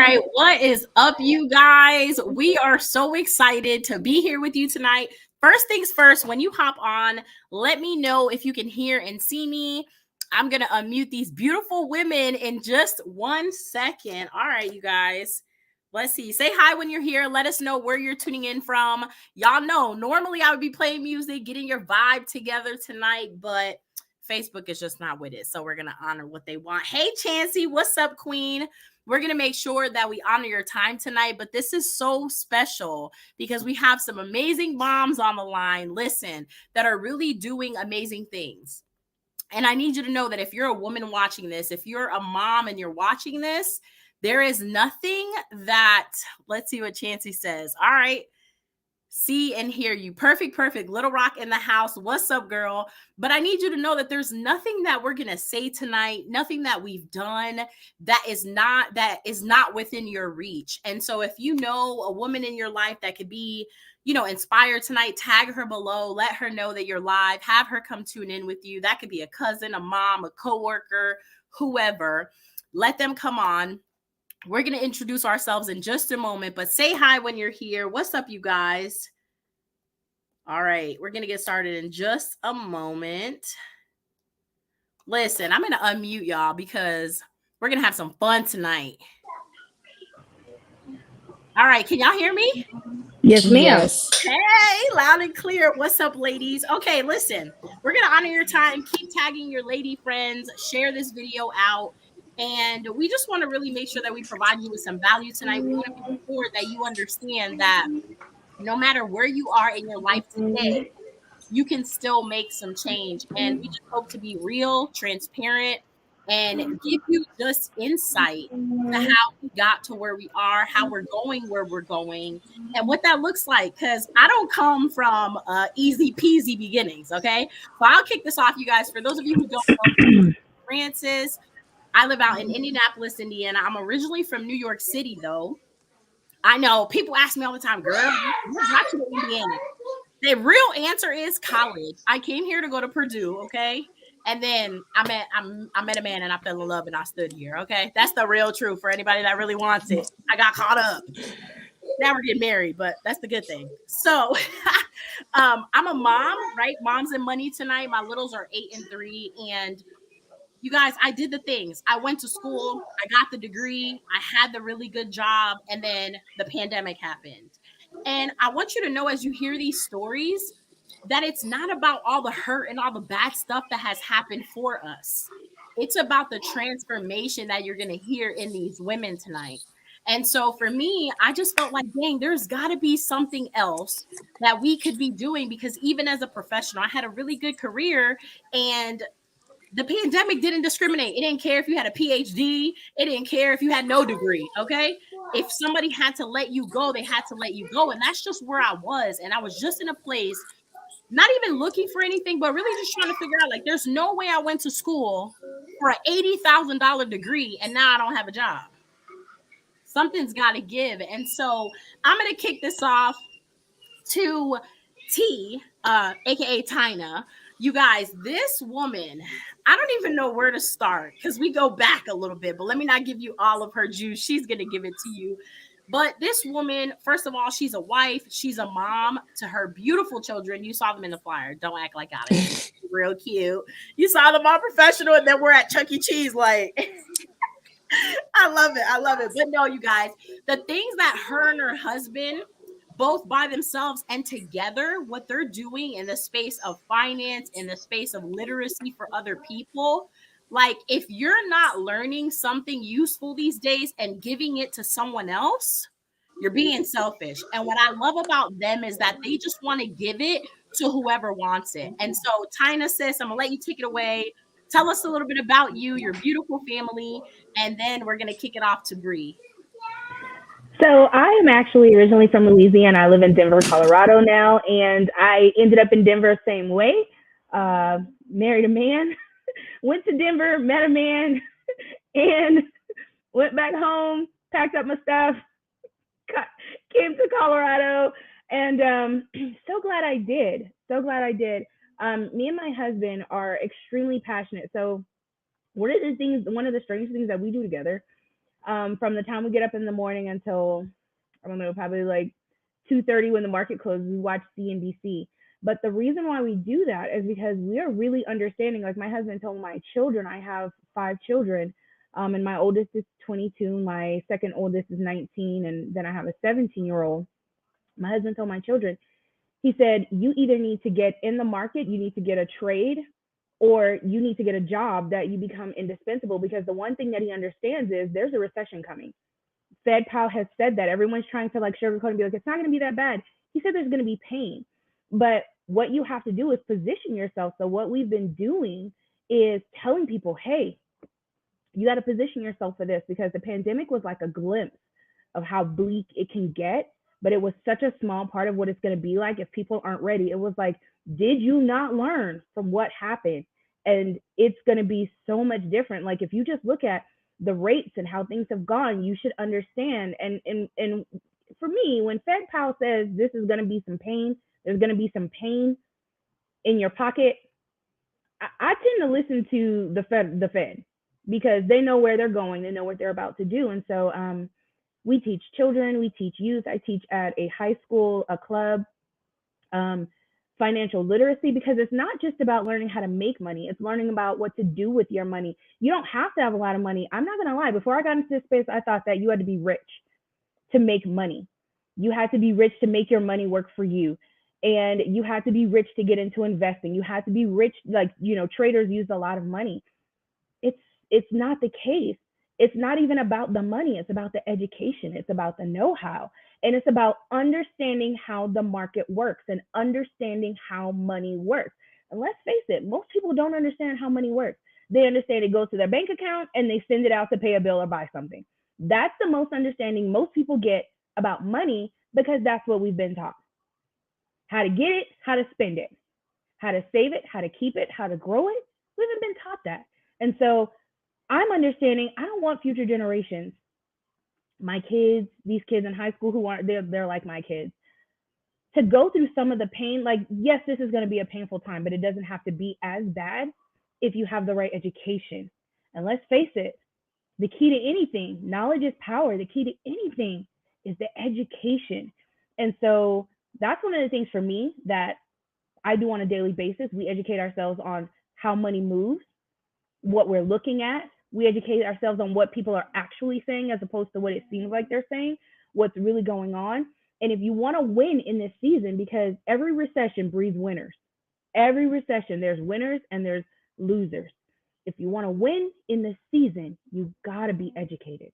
right, what is up, you guys? We are so excited to be here with you tonight. First things first, when you hop on, let me know if you can hear and see me. I'm going to unmute these beautiful women in just 1 second. All right, you guys. Let's see. Say hi when you're here. Let us know where you're tuning in from. Y'all know, normally I would be playing music, getting your vibe together tonight, but Facebook is just not with it. So we're going to honor what they want. Hey, Chancey, what's up, queen? We're going to make sure that we honor your time tonight, but this is so special because we have some amazing moms on the line, listen, that are really doing amazing things. And I need you to know that if you're a woman watching this, if you're a mom and you're watching this, there is nothing that, let's see what Chancey says. All right. See and hear you. Perfect. Little Rock in the house. What's up, girl? But I need you to know that there's nothing that we're going to say tonight, nothing that we've done that is not within your reach. And so if you know a woman in your life that could be, inspired tonight, tag her below, let her know that you're live, have her come tune in with you. That could be a cousin, a mom, a coworker, whoever. Let them come on. We're going to introduce ourselves in just a moment, but say hi when you're here. What's up, you guys? All right, we're going to get started in just a moment. Listen, I'm going to unmute y'all because we're going to have some fun tonight. All right, can y'all hear me? Yes, ma'am. Yes. Hey, loud and clear. What's up, ladies? Okay, listen, we're going to honor your time. Keep tagging your lady friends. Share this video out. And we just want to really make sure that we provide you with some value tonight. We want to make sure that you understand that no matter where you are in your life today, you can still make some change. And we just hope to be real, transparent, and give you just insight to how we got to where we are, how we're going where we're going, and what that looks like. Because I don't come from easy peasy beginnings, okay? So I'll kick this off, you guys. For those of you who don't know, Francis, I live out in Indianapolis, Indiana. I'm originally from New York City, though. I know people ask me all the time, girl, what got you to Indiana? The real answer is college. I came here to go to Purdue, okay? And then I met a man and I fell in love and I stood here, okay? That's the real truth for anybody that really wants it. I got caught up. Now we're getting married, but that's the good thing. So I'm a mom, right? Moms and money tonight. My littles are 8 and 3. And you guys, I did the things. I went to school. I got the degree. I had the really good job. And then the pandemic happened. And I want you to know, as you hear these stories, that it's not about all the hurt and all the bad stuff that has happened for us. It's about the transformation that you're going to hear in these women tonight. And so for me, I just felt like, dang, there's got to be something else that we could be doing, because even as a professional, I had a really good career, and the pandemic didn't discriminate. It didn't care if you had a PhD. It didn't care if you had no degree. Okay. If somebody had to let you go, they had to let you go. And that's just where I was. And I was just in a place, not even looking for anything, but really just trying to figure out, like, there's no way I went to school for an $80,000 degree and now I don't have a job. Something's got to give. And so I'm going to kick this off to T, aka Tina. You guys, this woman, I don't even know where to start because we go back a little bit, but let me not give you all of her juice. She's going to give it to you. But this woman, first of all, she's a wife. She's a mom to her beautiful children. You saw them in the flyer. Don't act like I didn't. Real cute. You saw them all professional, and then we're at Chuck E. Cheese. Like, I love it. But no, you guys, the things that her and her husband, both by themselves and together, what they're doing in the space of finance, in the space of literacy for other people. Like, if you're not learning something useful these days and giving it to someone else, you're being selfish. And what I love about them is that they just want to give it to whoever wants it. And so, Tina, sis, I'm going to let you take it away. Tell us a little bit about you, your beautiful family, and then we're going to kick it off to Bree. So I am actually originally from Louisiana. I live in Denver, Colorado now, and I ended up in Denver same way. Married a man, went to Denver, met a man, and went back home, packed up my stuff, came to Colorado, and so glad I did. Me and my husband are extremely passionate. So one of the strange things that we do together, From the time we get up in the morning until, I don't know, probably like 2:30 when the market closes, we watch CNBC. But the reason why we do that is because we are really understanding. Like my husband told my children, I have 5 children, and my oldest is 22, my second oldest is 19, and then I have a 17-year-old. My husband told my children, he said, you either need to get in the market, you need to get a trade, or you need to get a job that you become indispensable, because the one thing that he understands is there's a recession coming. Fed Powell has said that. Everyone's trying to like sugarcoat and be like, it's not going to be that bad. He said there's going to be pain. But what you have to do is position yourself. So what we've been doing is telling people, hey, you got to position yourself for this, because the pandemic was like a glimpse of how bleak it can get, but it was such a small part of what it's going to be like if people aren't ready. It was like, did you not learn from what happened? And it's going to be so much different. Like if you just look at the rates and how things have gone, you should understand. And for me, when Fed Powell says this is going to be some pain, there's going to be some pain in your pocket, I tend to listen to the Fed, because they know where they're going, they know what they're about to do. And so we teach children, we teach youth. I teach at a high school, a club, financial literacy, because it's not just about learning how to make money. It's learning about what to do with your money. You don't have to have a lot of money. I'm not going to lie. Before I got into this space, I thought that you had to be rich to make money. You had to be rich to make your money work for you. And you had to be rich to get into investing. You had to be rich. Like, you know, traders used a lot of money. It's not the case. It's not even about the money. It's about the education. It's about the know-how. And it's about understanding how the market works and understanding how money works. And let's face it, most people don't understand how money works. They understand it goes to their bank account and they send it out to pay a bill or buy something. That's the most understanding most people get about money, because that's what we've been taught. How to get it, how to spend it, how to save it, how to keep it, how to grow it. We haven't been taught that. And so I'm understanding I don't want future generations, my kids, these kids in high school who aren't, they're like my kids, to go through some of the pain. Like, yes, this is going to be a painful time, but it doesn't have to be as bad if you have the right education. And let's face it, the key to anything, knowledge is power. The key to anything is the education. And so that's one of the things for me that I do on a daily basis. We educate ourselves on how money moves, what we're looking at. We educate ourselves on what people are actually saying as opposed to what it seems like they're saying, what's really going on. And if you want to win in this season, because every recession breeds winners. Every recession, there's winners and there's losers. If you want to win in this season, you've got to be educated.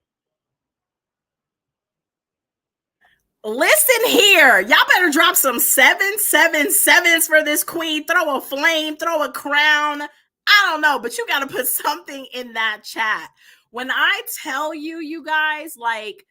Listen here, y'all better drop some 777s for this queen. Throw a flame, throw a crown. I don't know, but you got to put something in that chat. When I tell you, you guys, like,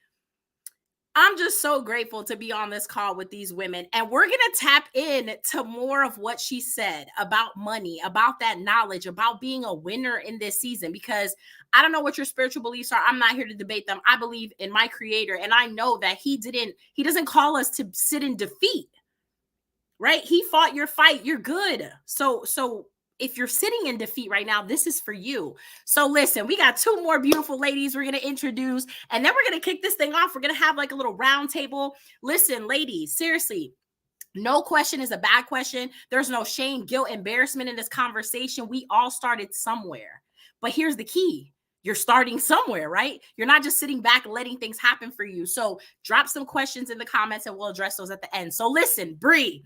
I'm just so grateful to be on this call with these women. And we're going to tap in to more of what she said about money, about that knowledge, about being a winner in this season, because I don't know what your spiritual beliefs are. I'm not here to debate them. I believe in my creator. And I know that he doesn't call us to sit in defeat, right? He fought your fight. You're good. So if you're sitting in defeat right now, this is for you. So listen, we got 2 more beautiful ladies we're going to introduce, and then we're going to kick this thing off. We're going to have like a little round table. Listen, ladies, seriously, no question is a bad question. There's no shame, guilt, embarrassment in this conversation. We all started somewhere. But here's the key. You're starting somewhere, right? You're not just sitting back and letting things happen for you. So drop some questions in the comments and we'll address those at the end. So listen, Bree,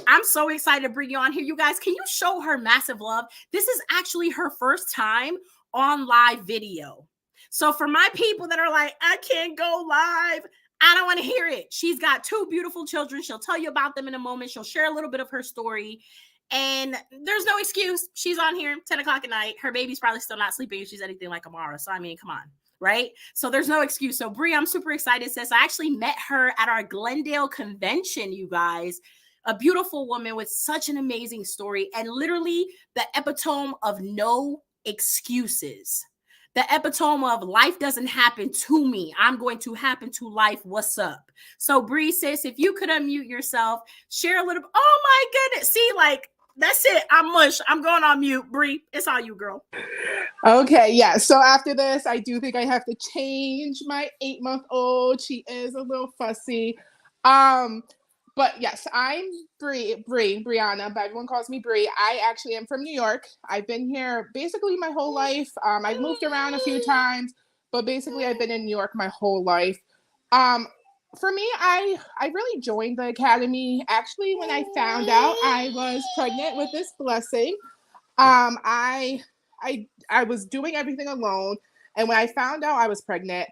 I'm so excited to bring you on here. You guys, can you show her massive love? This is actually her first time on live video. So for my people that are like, I can't go live, I don't want to hear it. She's got 2 beautiful children. She'll tell you about them in a moment. She'll share a little bit of her story. And there's no excuse. She's on here 10 o'clock at night. Her baby's probably still not sleeping if she's anything like Amara. So, I mean, come on, right? So there's no excuse. So, Bree, I'm super excited, sis. I actually met her at our Glendale convention, you guys. A beautiful woman with such an amazing story and literally the epitome of no excuses. The epitome of life doesn't happen to me. I'm going to happen to life. What's up? So, Bree, sis, if you could unmute yourself, share a little. Oh, my goodness. See, like, that's it. I'm mush. I'm going on mute. Bree, it's all you, girl. Okay, yeah. So after this, I do think I have to change my 8-month-old. She is a little fussy. Um, but yes, I'm Brianna, but everyone calls me Bree. I actually am from New York. I've been here basically my whole life. I've moved around a few times, but basically I've been in New York my whole life. Um, for me, I really joined the academy actually when I found out I was pregnant with this blessing. Um, I I was doing everything alone, and when I found out I was pregnant,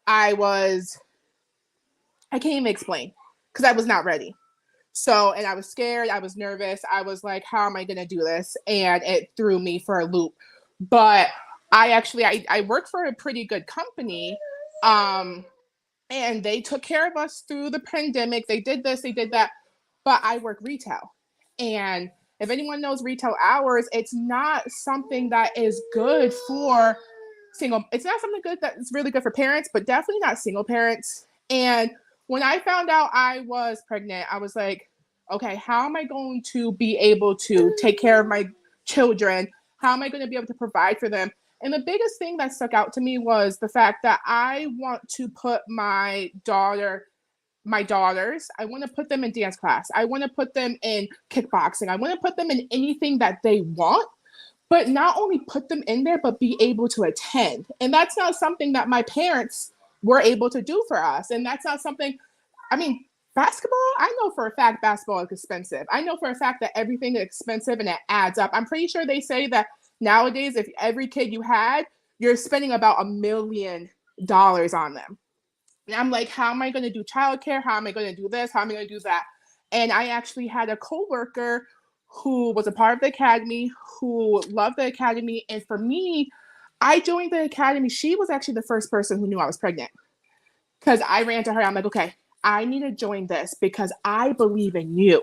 I was I can't even explain because I was not ready. So, and I was scared, I was nervous. I was like, how am I going to do this? And it threw me for a loop. But I worked for a pretty good company. Um, and they took care of us through the pandemic. They did this, they did that. But I work retail. And if anyone knows retail hours, it's not something that is good for it's not something good that's really good for parents, but definitely not single parents. And when I found out I was pregnant, I was like, okay, how am I going to be able to take care of my children? How am I going to be able to provide for them? And the biggest thing that stuck out to me was the fact that I want to put my daughters, I want to put them in dance class. I want to put them in kickboxing. I want to put them in anything that they want, but not only put them in there, but be able to attend. And that's not something that my parents were able to do for us. And that's not something, I mean, basketball, I know for a fact basketball is expensive. I know for a fact that everything is expensive and it adds up. I'm pretty sure they say that nowadays, if every kid you had, you're spending about $1 million on them. And I'm like, how am I going to do childcare? How am I going to do this? How am I going to do that? And I actually had a coworker who was a part of the academy, who loved the academy. And for me, I joined the academy. She was actually the first person who knew I was pregnant because I ran to her. I'm like, okay, I need to join this because I believe in you.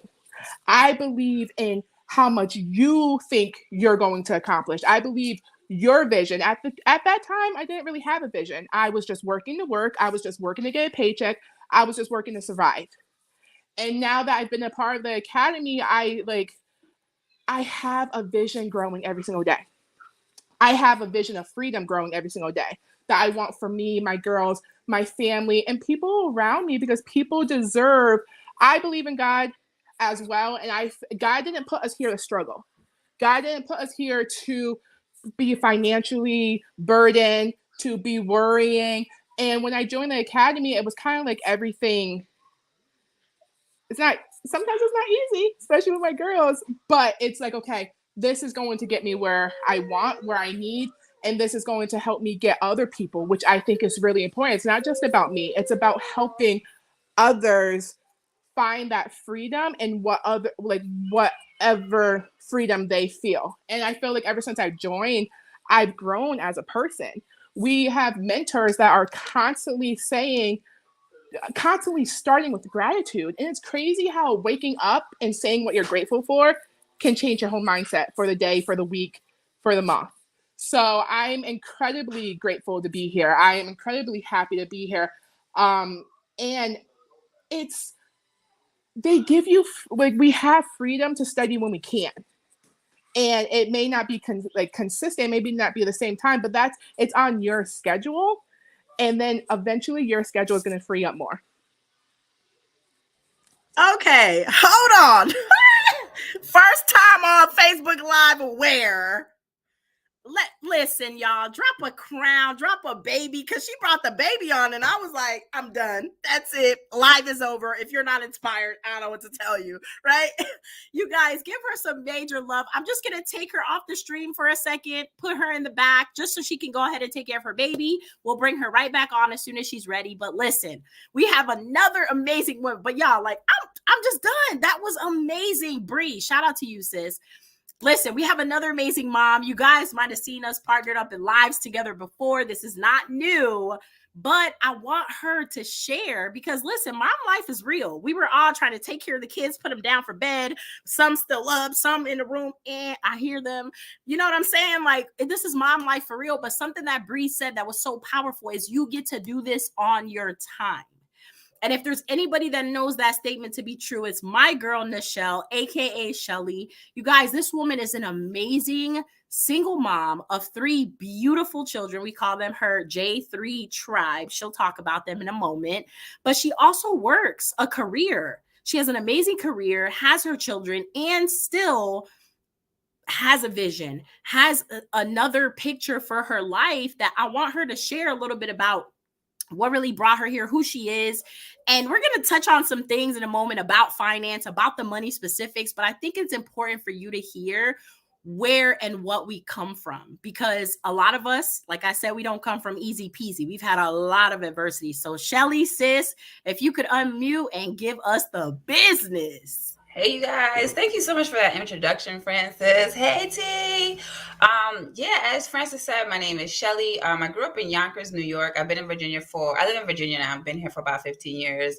I believe in how much you think you're going to accomplish. I believe your vision. At that time, I didn't really have a vision. I was just working to work. I was just working to get a paycheck. I was just working to survive. And now that I've been a part of the academy, I have a vision growing every single day. I have a vision of freedom growing every single day that I want for me, my girls, my family, and people around me because people deserve. I believe in God as well, and God didn't put us here to struggle. God didn't put us here to be financially burdened, to be worrying. And when I joined the academy, it was kind of like everything. Sometimes it's not easy, especially with my girls, but it's like, okay, this is going to get me where I want, where I need, and this is going to help me get other people, which I think is really important. It's not just about me, it's about helping others find that freedom and whatever freedom they feel. And I feel like ever since I've joined, I've grown as a person. We have mentors that are constantly starting with gratitude. And it's crazy how waking up and saying what you're grateful for can change your whole mindset for the day, for the week, for the month. So I'm incredibly grateful to be here. I am incredibly happy to be here. And they give you, we have freedom to study when we can. And it may not be consistent, maybe not be the same time, but it's on your schedule. And then eventually your schedule is going to free up more. Okay, hold on. First time on Facebook Live where listen, y'all, drop a crown, drop a baby, because she brought the baby on and I was like, I'm done. That's it. Live is over. If you're not inspired, I don't know what to tell you, right? You guys, give her some major love. I'm just going to take her off the stream for a second, put her in the back just so she can go ahead and take care of her baby. We'll bring her right back on as soon as she's ready. But listen, we have another amazing one. But y'all, like, I'm just done. That was amazing. Bree, shout out to you, sis. Listen, we have another amazing mom. You guys might have seen us partnered up in lives together before. This is not new, but I want her to share because listen, mom life is real. We were all trying to take care of the kids, put them down for bed. Some still up, some in the room, and I hear them. You know what I'm saying? Like, this is mom life for real. But something that Bree said that was so powerful is you get to do this on your time. And if there's anybody that knows that statement to be true, it's my girl, Nichelle, aka Shelly. You guys, this woman is an amazing single mom of 3 beautiful children. We call them her J3 tribe. She'll talk about them in a moment. But she also works a career. She has an amazing career, has her children, and still has a vision, has another picture for her life that I want her to share a little bit about what really brought her here, who she is. And we're going to touch on some things in a moment about finance, about the money specifics, but I think it's important for you to hear where and what we come from, because a lot of us, like I said, we don't come from easy peasy. We've had a lot of adversity. So Shelly, sis, if you could unmute and give us the business. Hey, you guys. Thank you so much for that introduction, Francis. Hey, T. Yeah, as Francis said, my name is Shelly. I grew up in Yonkers, New York. I live in Virginia now. I've been here for about 15 years.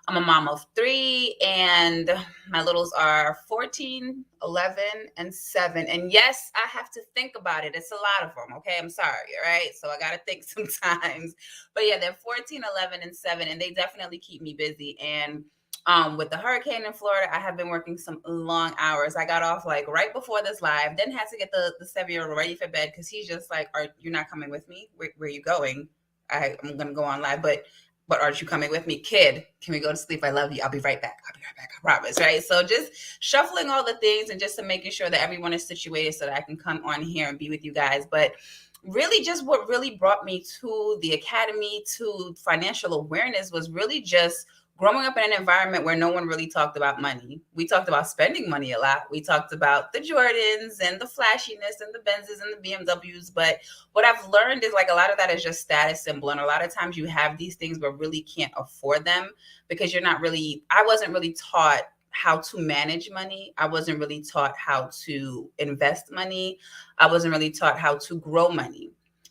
I'm a mom of 3, and my littles are 14, 11, and 7. And yes, I have to think about it. It's a lot of them, okay? I'm sorry, all right? So I got to think sometimes. But yeah, they're 14, 11, and 7, and they definitely keep me busy. And with the hurricane in Florida, I have been working some long hours. I got off like right before this live, then had to get the 7-year-old ready for bed because he's just like, you're not coming with me? Where are you going? I'm going to go on live, but aren't you coming with me? Kid, can we go to sleep? I love you. I'll be right back. I promise, right? So just shuffling all the things and just making sure that everyone is situated so that I can come on here and be with you guys. But really just what really brought me to the academy, to financial awareness, was really just growing up in an environment where no one really talked about money. We talked about spending money a lot. We talked about the Jordans and the flashiness and the Benzes and the BMWs. But what I've learned is like a lot of that is just status symbol. And a lot of times you have these things but really can't afford them because I wasn't really taught how to manage money. I wasn't really taught how to invest money. I wasn't really taught how to grow money.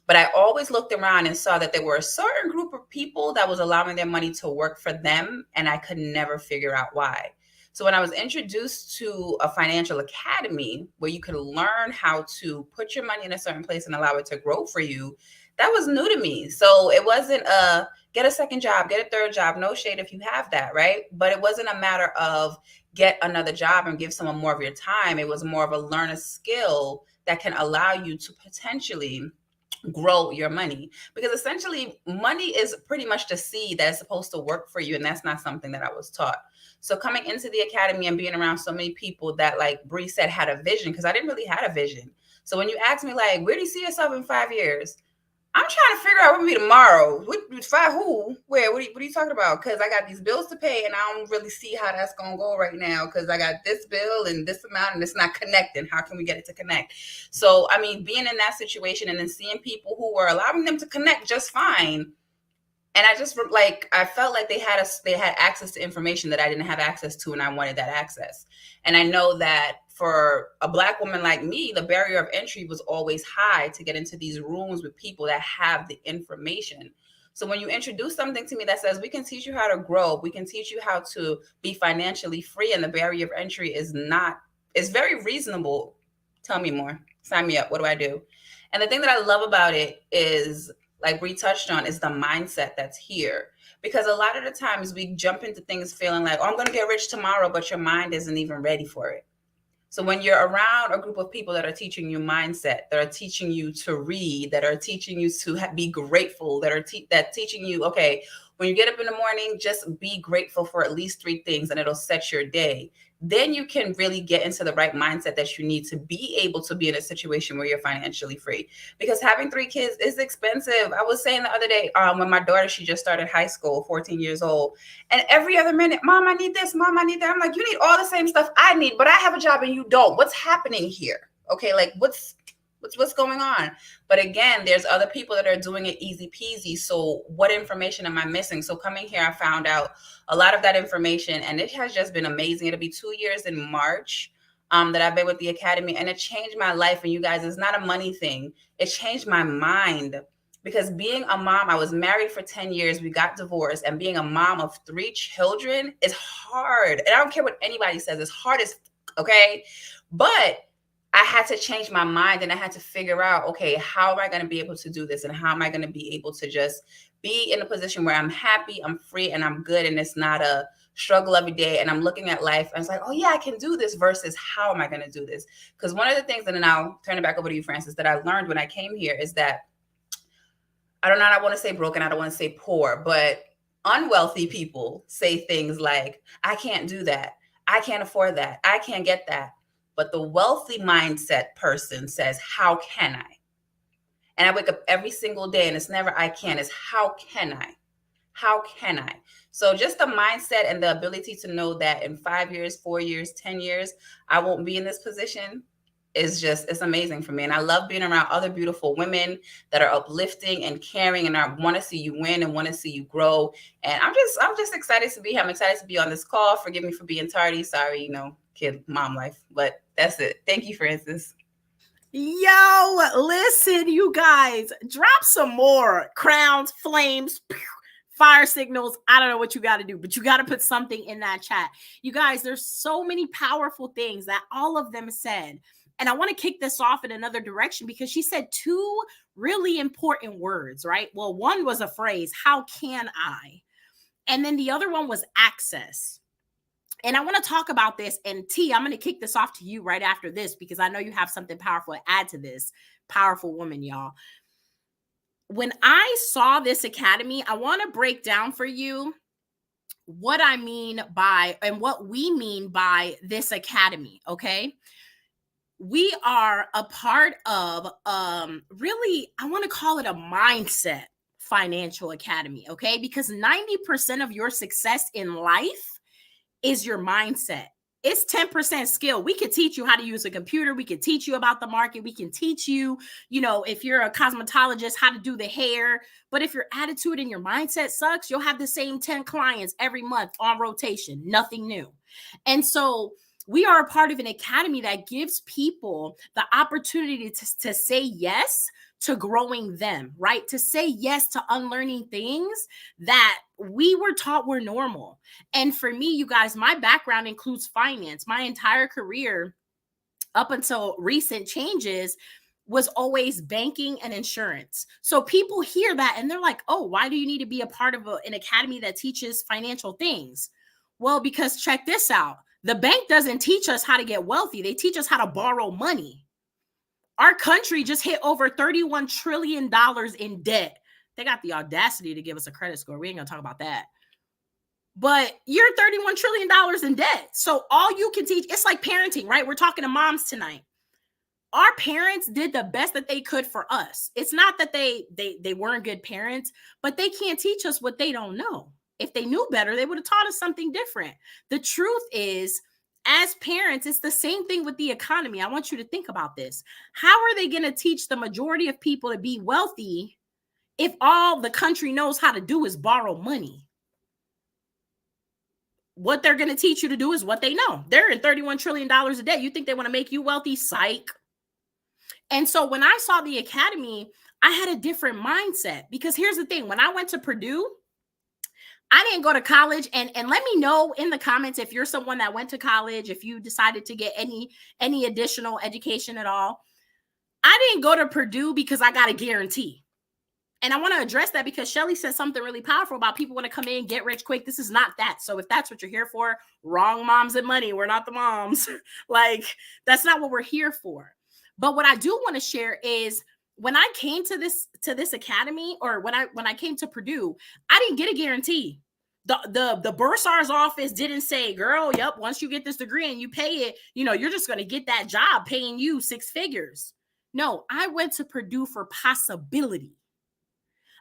But I always looked around and saw that there were a certain group of people that was allowing their money to work for them, and I could never figure out why. So when I was introduced to a financial academy where you could learn how to put your money in a certain place and allow it to grow for you, that was new to me. So it wasn't get a second job, get a third job, no shade if you have that, right? But it wasn't a matter of get another job and give someone more of your time. It was more of a learn a skill that can allow you to potentially grow your money, because essentially money is pretty much the seed that is supposed to work for you. And that's not something that I was taught. So coming into the academy and being around so many people that, like Bree said, had a vision, because I didn't really have a vision. So when you ask me, like, where do you see yourself in 5 years? I'm trying to figure out what will be tomorrow. Who? Where? What are you talking about? Because I got these bills to pay and I don't really see how that's going to go right now because I got this bill and this amount and it's not connecting. How can we get it to connect? So, I mean, being in that situation and then seeing people who were allowing them to connect just fine. And I just I felt like they had access to information that I didn't have access to, and I wanted that access. And I know that for a Black woman like me, the barrier of entry was always high to get into these rooms with people that have the information. So when you introduce something to me that says we can teach you how to grow, we can teach you how to be financially free, and the barrier of entry is very reasonable. Tell me more. Sign me up. What do I do? And the thing that I love about it is, like Bree touched on, is the mindset that's here. Because a lot of the times we jump into things feeling like, oh, I'm going to get rich tomorrow, but your mind isn't even ready for it. So when you're around a group of people that are teaching you mindset, that are teaching you to read, that are teaching you to be grateful, that are teaching you, okay, when you get up in the morning, just be grateful for at least 3 things and it'll set your day. Then you can really get into the right mindset that you need to be able to be in a situation where you're financially free. Because having 3 kids is expensive. I was saying the other day, when my daughter, she just started high school, 14 years old. And every other minute, Mom, I need this. Mom, I need that. I'm like, you need all the same stuff I need, but I have a job and you don't. What's happening here? Okay, like what's going on? But again, there's other people that are doing it easy peasy. So what information am I missing? So coming here, I found out a lot of that information, and it has just been amazing. It'll be 2 years in March that I've been with the academy, and it changed my life. And you guys, it's not a money thing. It changed my mind, because being a mom, I was married for 10 years. We got divorced, and being a mom of 3 children is hard. And I don't care what anybody says. It's hard as, okay? But I had to change my mind, and I had to figure out, okay, how am I going to be able to do this? And how am I going to be able to just be in a position where I'm happy, I'm free, and I'm good. And it's not a struggle every day. And I'm looking at life and it's like, oh yeah, I can do this versus how am I going to do this? Because one of the things, and then I'll turn it back over to you, Francis, that I learned when I came here is that I want to say broken, I don't want to say poor, but unwealthy people say things like, I can't do that. I can't afford that. I can't get that. But the wealthy mindset person says, how can I? And I wake up every single day and it's never I can, it's how can I? How can I? So just the mindset and the ability to know that in 5 years, 4 years, 10 years, I won't be in this position is just, it's amazing for me. And I love being around other beautiful women that are uplifting and caring, and I want to see you win and want to see you grow. And I'm just excited to be here. I'm excited to be on this call. Forgive me for being tardy. Sorry, kid, mom life, but that's it. Thank you, Francis. Yo, listen, you guys, drop some more crowns, flames, fire signals. I don't know what you got to do, but you got to put something in that chat. You guys, there's so many powerful things that all of them said. And I want to kick this off in another direction because she said two really important words, right? Well, one was a phrase, how can I? And then the other one was access. And I want to talk about this. And T, I'm going to kick this off to you right after this because I know you have something powerful to add to this. Powerful woman, y'all. When I saw this academy, I want to break down for you what I mean by and what we mean by this academy, okay? We are a part of really, I want to call it a mindset financial academy, okay? Because 90% of your success in life is your mindset. It's 10% skill. We could teach you how to use a computer. We could teach you about the market. We can teach you, if you're a cosmetologist, how to do the hair. But if your attitude and your mindset sucks, you'll have the same 10 clients every month on rotation, nothing new. And so we are a part of an academy that gives people the opportunity to say yes to growing them, right? To say yes to unlearning things that we were taught were normal. And for me, you guys, my background includes finance. My entire career up until recent changes was always banking and insurance. So people hear that and they're like, oh, why do you need to be a part of an academy that teaches financial things? Well, because check this out. The bank doesn't teach us how to get wealthy. They teach us how to borrow money. Our country just hit over $31 trillion in debt. They got the audacity to give us a credit score. We ain't gonna talk about that. But you're $31 trillion in debt. So all you can teach, it's like parenting, right? We're talking to moms tonight. Our parents did the best that they could for us. It's not that they weren't good parents, but they can't teach us what they don't know. If they knew better, they would have taught us something different. The truth is, as parents, it's the same thing with the economy. I want you to think about this. How are they going to teach the majority of people to be wealthy if all the country knows how to do is borrow money? What they're going to teach you to do is what they know. They're in $31 trillion a day. You think they want to make you wealthy? Psych. And so when I saw the academy, I had a different mindset because here's the thing. When I went to Purdue, I didn't go to college, and let me know in the comments if you're someone that went to college, if you decided to get any additional education at all. I didn't go to Purdue because I got a guarantee. And I want to address that because Shelly said something really powerful about people want to come in, get rich quick. This is not that. So if that's what you're here for, wrong moms and money. We're not the moms. Like, that's not what we're here for. But what I do want to share is when I came to this academy, or when I came to Purdue, I didn't get a guarantee. The bursar's office didn't say, girl, yep, once you get this degree and you pay it, you're just going to get that job paying you 6 figures. No, I went to Purdue for possibility.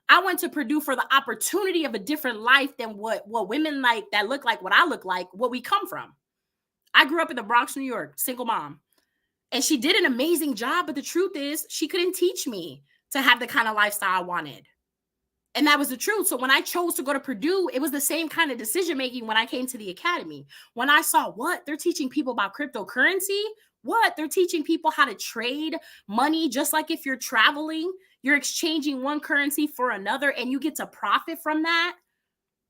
I went to Purdue for the opportunity of a different life than what women like that look like what I look like, what we come from. I grew up in the Bronx, New York, single mom. And she did an amazing job. But the truth is, she couldn't teach me to have the kind of lifestyle I wanted. And that was the truth. So when I chose to go to Purdue, it was the same kind of decision-making when I came to the academy. When I saw what? They're teaching people about cryptocurrency. What? They're teaching people how to trade money. Just like if you're traveling, you're exchanging one currency for another and you get to profit from that.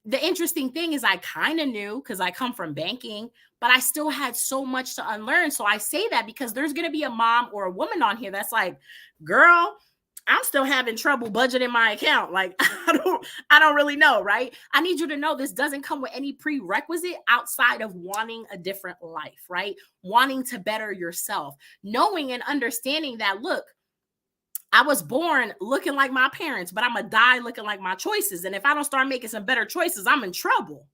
the interesting thing is I kind of knew because I come from banking, but I still had so much to unlearn. So I say that because there's going to be a mom or a woman on here that's like, girl, I'm still having trouble budgeting my account. Like, I don't really know, right? I need you to know this doesn't come with any prerequisite outside of wanting a different life, right? Wanting to better yourself, knowing and understanding that, look, I was born looking like my parents, but I'm going to die looking like my choices. And if I don't start making some better choices, I'm in trouble.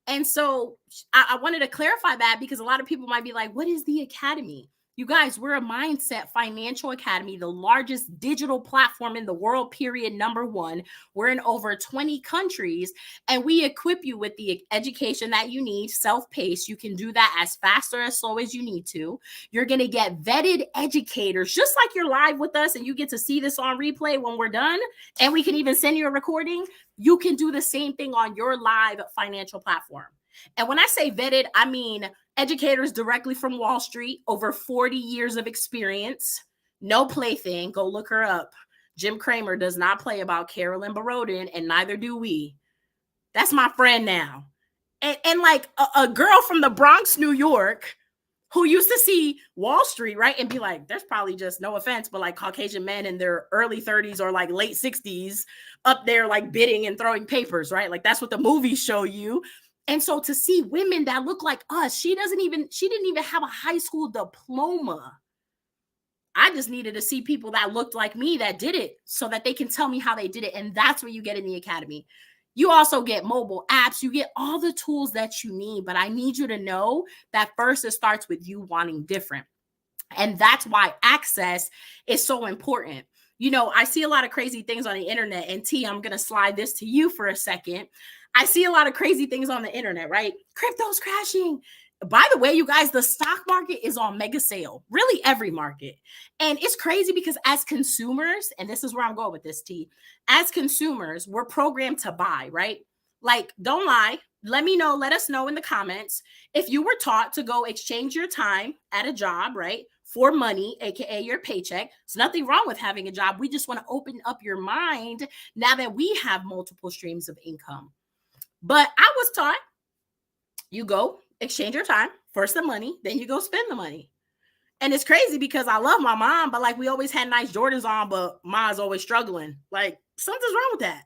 And so I wanted to clarify that because a lot of people might be like, what is the Academy? You guys, we're a Mindset Financial Academy, the largest digital platform in the world, period, number one. We're in over 20 countries, and we equip you with the education that you need, self-paced. You can do that as fast or as slow as you need to. You're going to get vetted educators, just like you're live with us, and you get to see this on replay when we're done, and we can even send you a recording. You can do the same thing on your live financial platform. And when I say vetted, I mean educators directly from Wall Street, over 40 years of experience, no plaything. Go look her up. Jim Cramer does not play about Carolyn Borodin, and neither do we. That's my friend now. And like a girl from the Bronx, New York, who used to see Wall Street, right? And be like, there's probably just, no offense, but like Caucasian men in their early 30s or like late 60s up there like bidding and throwing papers, right? Like that's what the movies show you. And so to see women that look like us, she didn't even have a high school diploma. I just needed to see people that looked like me that did it so that they can tell me how they did it. And that's what you get in the Academy. You also get mobile apps. You get all the tools that you need. But I need you to know that first it starts with you wanting different. And that's why access is so important. You know, I see a lot of crazy things on the internet. And T, I'm going to slide this to you for a second. I see a lot of crazy things on the internet, right? Crypto's crashing. By the way, you guys, the stock market is on mega sale, really every market. And it's crazy because as consumers, and this is where I'm going with this, T, as consumers, we're programmed to buy, right? Like, don't lie. Let us know in the comments if you were taught to go exchange your time at a job, right? For money, aka your paycheck. There's nothing wrong with having a job. We just want to open up your mind now that we have multiple streams of income. But I was taught you go exchange your time for some money, then you go spend the money. And it's crazy because I love my mom, but like we always had nice Jordans on, but Ma's always struggling. Like something's wrong with that.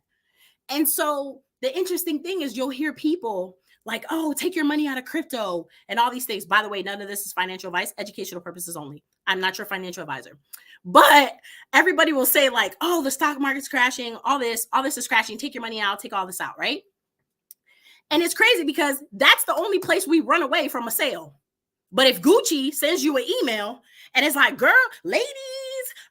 And so the interesting thing is you'll hear people like, oh, take your money out of crypto and all these things. By the way, none of this is financial advice, educational purposes only. I'm not your financial advisor. But everybody will say like, oh, the stock market's crashing, all this is crashing. Take your money out, take all this out, right? And it's crazy because that's the only place we run away from a sale. But if Gucci sends you an email and it's like, girl, ladies,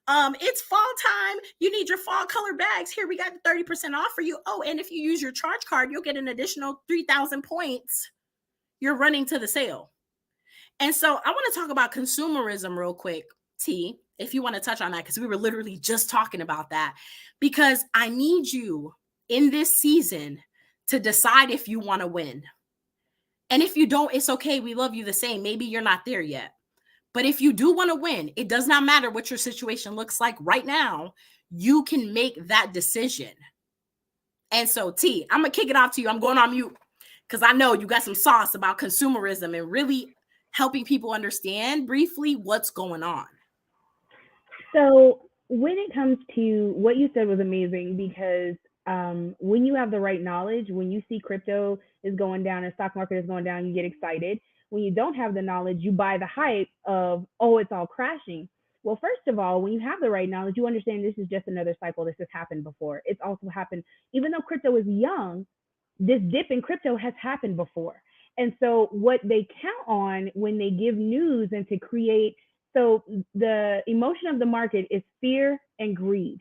it's fall time. You need your fall color bags. Here, we got 30% off for you. Oh, and if you use your charge card, you'll get an additional 3,000 points. You're running to the sale. And so I want to talk about consumerism real quick, T, if you want to touch on that, because we were literally just talking about that. Because I need you in this season to decide if you want to win. And if you don't, it's okay. We love you the same. Maybe you're not there yet. But if you do want to win, it does not matter what your situation looks like right now. You can make that decision. And so, T, I'm going to kick it off to you. I'm going on mute because I know you got some sauce about consumerism and really helping people understand briefly what's going on. So when it comes to what you said was amazing because when you have the right knowledge, when you see crypto is going down and stock market is going down, you get excited. When you don't have the knowledge, you buy the hype of, oh, it's all crashing. Well, first of all, when you have the right knowledge, you understand this is just another cycle. This has happened before. It's also happened, even though crypto is young, this dip in crypto has happened before. And so what they count on when they give news and to create, so the emotion of the market is fear and greed.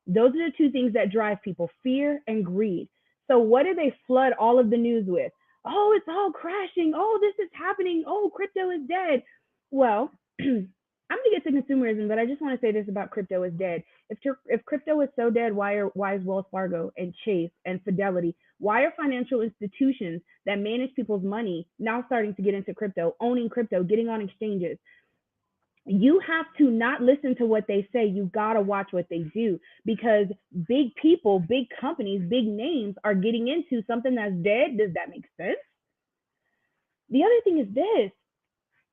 Those are the two things that drive people, fear and greed. So what do they flood all of the news with? Oh, it's all crashing. Oh, this is happening. Oh, crypto is dead. Well, I'm going to get to consumerism, but I just want to say this about crypto is dead. If crypto is so dead, why is Wells Fargo and Chase and Fidelity, why are financial institutions that manage people's money now starting to get into crypto, owning crypto, getting on exchanges? You have to not listen to what they say. You got to watch what they do, because big people, big companies, big names are getting into something that's dead. Does that make sense? The other thing is this.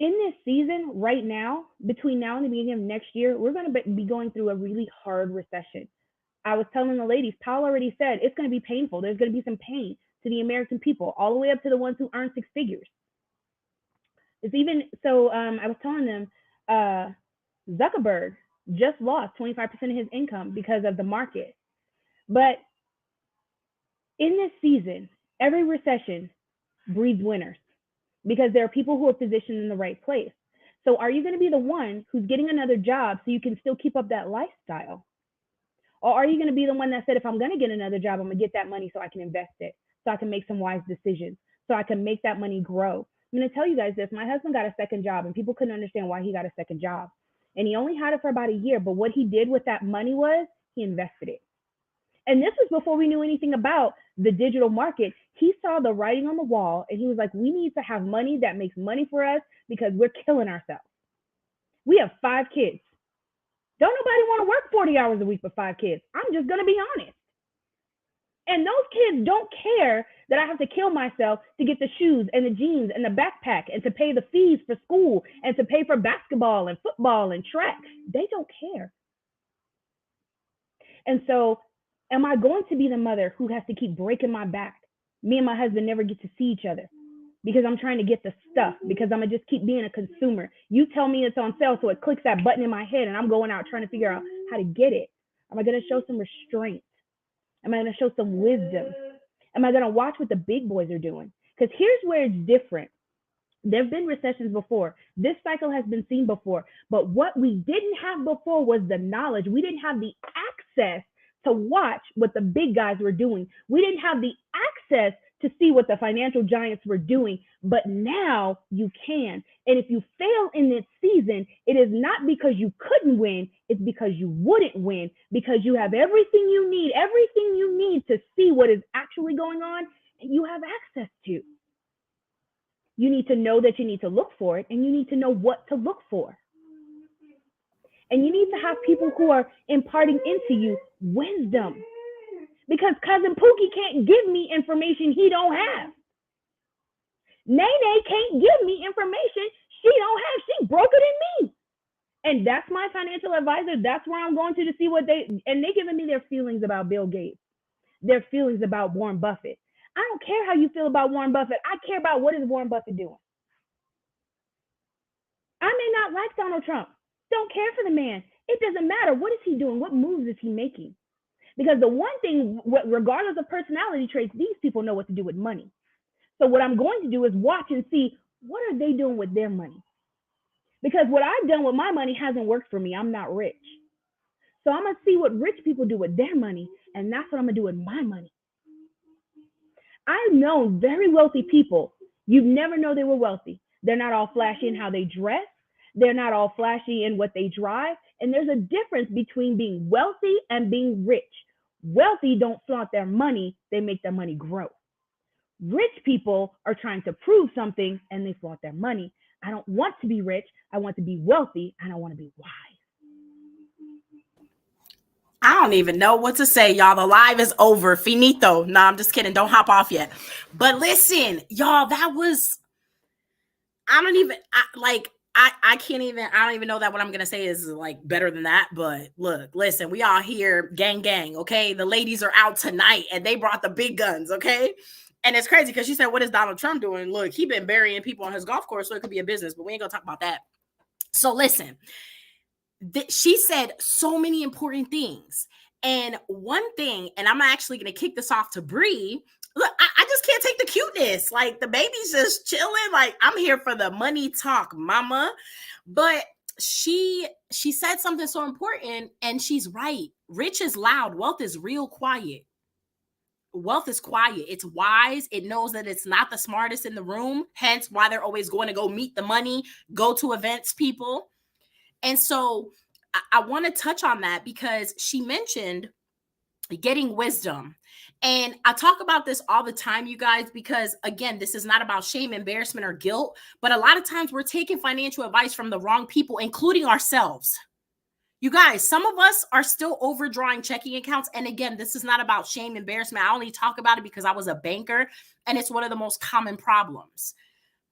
In this season right now, between now and the beginning of next year, we're going to be going through a really hard recession. I was telling the ladies, Powell already said it's going to be painful. There's going to be some pain to the American people, all the way up to the ones who earn six figures. It's even so. I was telling them, Zuckerberg just lost 25% of his income because of the market. But in this season, every recession breeds winners, because there are people who are positioned in the right place. So are you going to be the one who's getting another job so you can still keep up that lifestyle? Or are you going to be the one that said, if I'm going to get another job, I'm going to get that money so I can invest it, so I can make some wise decisions, so I can make that money grow? I'm going to tell you guys this. My husband got a second job, and people couldn't understand why he got a second job. And he only had it for about a year. But what he did with that money was he invested it. And this was before we knew anything about the digital market. He saw the writing on the wall, and he was like, we need to have money that makes money for us, because we're killing ourselves. We have 5 kids. Don't nobody want to work 40 hours a week for 5 kids. I'm just going to be honest. And those kids don't care that I have to kill myself to get the shoes and the jeans and the backpack and to pay the fees for school and to pay for basketball and football and track. They don't care. And so, am I going to be the mother who has to keep breaking my back? Me and my husband never get to see each other because I'm trying to get the stuff, because I'm going to just keep being a consumer. You tell me it's on sale, so it clicks that button in my head, and I'm going out trying to figure out how to get it. Am I going to show some restraint? Am I going to show some wisdom? Am I going to watch what the big boys are doing? Because here's where it's different. There have been recessions before. This cycle has been seen before. But what we didn't have before was the knowledge. We didn't have the access to watch what the big guys were doing. We didn't have the access to see what the financial giants were doing, but now you can. And if you fail in this season, it is not because you couldn't win, it's because you wouldn't win, because you have everything you need to see what is actually going on, and you have access to. You need to know that you need to look for it, and you need to know what to look for. And you need to have people who are imparting into you wisdom. Because Cousin Pookie can't give me information he don't have. Nene can't give me information she don't have. She broker than me. And that's my financial advisor. That's where I'm going to see what they giving me their feelings about Bill Gates, their feelings about Warren Buffett. I don't care how you feel about Warren Buffett. I care about what is Warren Buffett doing. I may not like Donald Trump. Don't care for the man. It doesn't matter. What is he doing? What moves is he making? Because the one thing, regardless of personality traits, these people know what to do with money. So what I'm going to do is watch and see, what are they doing with their money? Because what I've done with my money hasn't worked for me. I'm not rich. So I'm going to see what rich people do with their money, and that's what I'm going to do with my money. I've known very wealthy people. You'd never know they were wealthy. They're not all flashy in how they dress. They're not all flashy in what they drive. And there's a difference between being wealthy and being rich. Wealthy don't flaunt their money. They make their money grow. Rich people are trying to prove something, and they flaunt their money. I don't want to be rich. I want to be wealthy, and I want to be wise. I don't even know what to say, y'all. The live is over. Finito. No, I'm just kidding. Don't hop off yet. But listen, y'all, that was, I don't even know that what I'm going to say is like better than that. But look, listen, we all here, gang, okay? The ladies are out tonight, and they brought the big guns, okay? And it's crazy because she said, what is Donald Trump doing? Look, he been burying people on his golf course, so it could be a business, but we ain't going to talk about that. So listen, she said so many important things. And one thing, and I'm actually going to kick this off to Bree. Look, I just can't take the cuteness. Like, the baby's just chilling. Like, I'm here for the money talk, mama. But she said something so important, and she's right. Rich is loud. Wealth is real quiet. Wealth is quiet. It's wise. It knows that it's not the smartest in the room. Hence why they're always going to go meet the money, go to events, people. And so I want to touch on that because she mentioned getting wisdom. And I talk about this all the time, you guys, because again, this is not about shame, embarrassment, or guilt, but a lot of times we're taking financial advice from the wrong people, including ourselves. You guys, some of us are still overdrawing checking accounts. And again, this is not about shame, embarrassment. I only talk about it because I was a banker and it's one of the most common problems.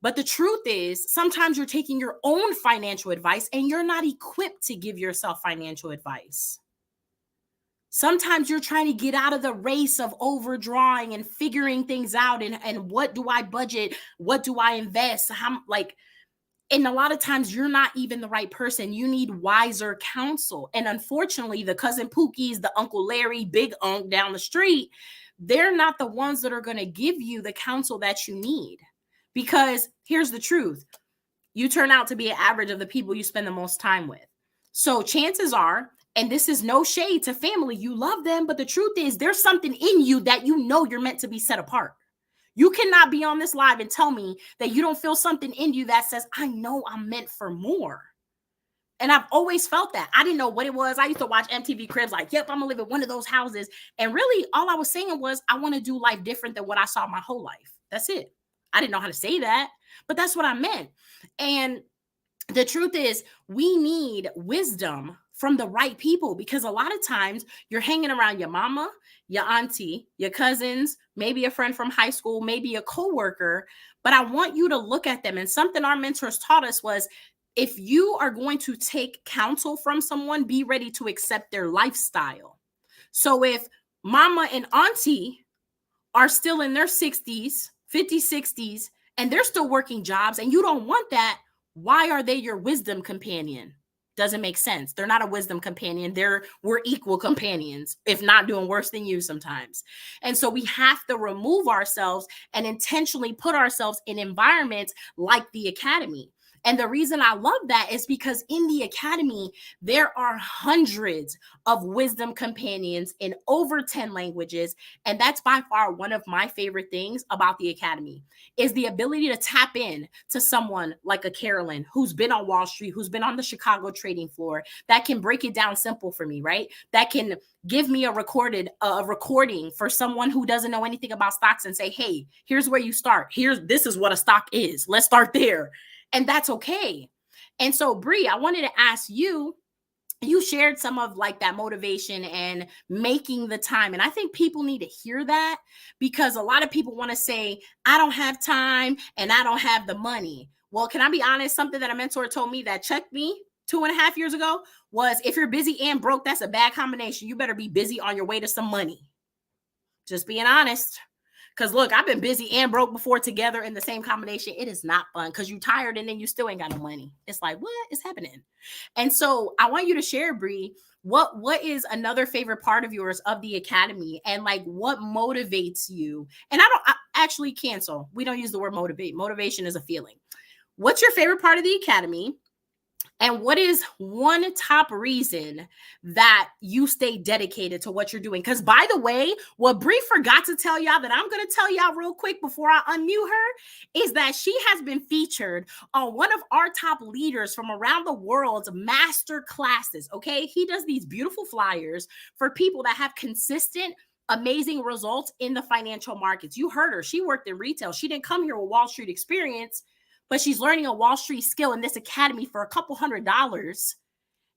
But the truth is, sometimes you're taking your own financial advice and you're not equipped to give yourself financial advice. Sometimes you're trying to get out of the race of overdrawing and figuring things out. And what do I budget? What do I invest? And a lot of times you're not even the right person. You need wiser counsel. And unfortunately, the cousin Pookies, the Uncle Larry, Big Unc down the street, they're not the ones that are going to give you the counsel that you need. Because here's the truth. You turn out to be an average of the people you spend the most time with. So chances are, and this is no shade to family, you love them, but the truth is there's something in you that you know you're meant to be set apart. You cannot be on this live and tell me that you don't feel something in you that says, I know I'm meant for more. And I've always felt that. I didn't know what it was. I used to watch MTV Cribs like, yep, I'm going to live in one of those houses. And really, all I was saying was, I want to do life different than what I saw my whole life. That's it. I didn't know how to say that, but that's what I meant. And the truth is, we need wisdom from the right people, because a lot of times you're hanging around your mama, your auntie, your cousins, maybe a friend from high school, maybe a coworker, but I want you to look at them. And something our mentors taught us was, if you are going to take counsel from someone, be ready to accept their lifestyle. So if mama and auntie are still in their 60s, 50s, 60s, and they're still working jobs and you don't want that, why are they your wisdom companion? Doesn't make sense. They're not a wisdom companion. We're equal companions, if not doing worse than you sometimes. And so we have to remove ourselves and intentionally put ourselves in environments like the academy. And the reason I love that is because in the academy, there are hundreds of wisdom companions in over 10 languages. And that's by far one of my favorite things about the academy, is the ability to tap in to someone like a Carolyn who's been on Wall Street, who's been on the Chicago trading floor, that can break it down simple for me, right? That can give me a recording for someone who doesn't know anything about stocks and say, hey, here's where you start. This is what a stock is. Let's start there. And that's okay. And so, Bree, I wanted to ask you, you shared some of like that motivation and making the time. And I think people need to hear that, because a lot of people want to say, I don't have time and I don't have the money. Well, can I be honest? Something that a mentor told me that checked me 2.5 years ago was, if you're busy and broke, that's a bad combination. You better be busy on your way to some money. Just being honest. Because look, I've been busy and broke before together in the same combination. It is not fun, because you're tired and then you still ain't got no money. It's like, what is happening? And so I want you to share, Bree, what is another favorite part of yours of the academy, and like what motivates you? And I actually cancel. We don't use the word motivate. Motivation is a feeling. What's your favorite part of the academy? And what is one top reason that you stay dedicated to what you're doing? Because by the way, what Bree forgot to tell y'all that I'm going to tell y'all real quick before I unmute her is that she has been featured on one of our top leaders from around the world's master classes. Okay. He does these beautiful flyers for people that have consistent, amazing results in the financial markets. You heard her. She worked in retail. She didn't come here with Wall Street experience, but she's learning a Wall Street skill in this academy for $200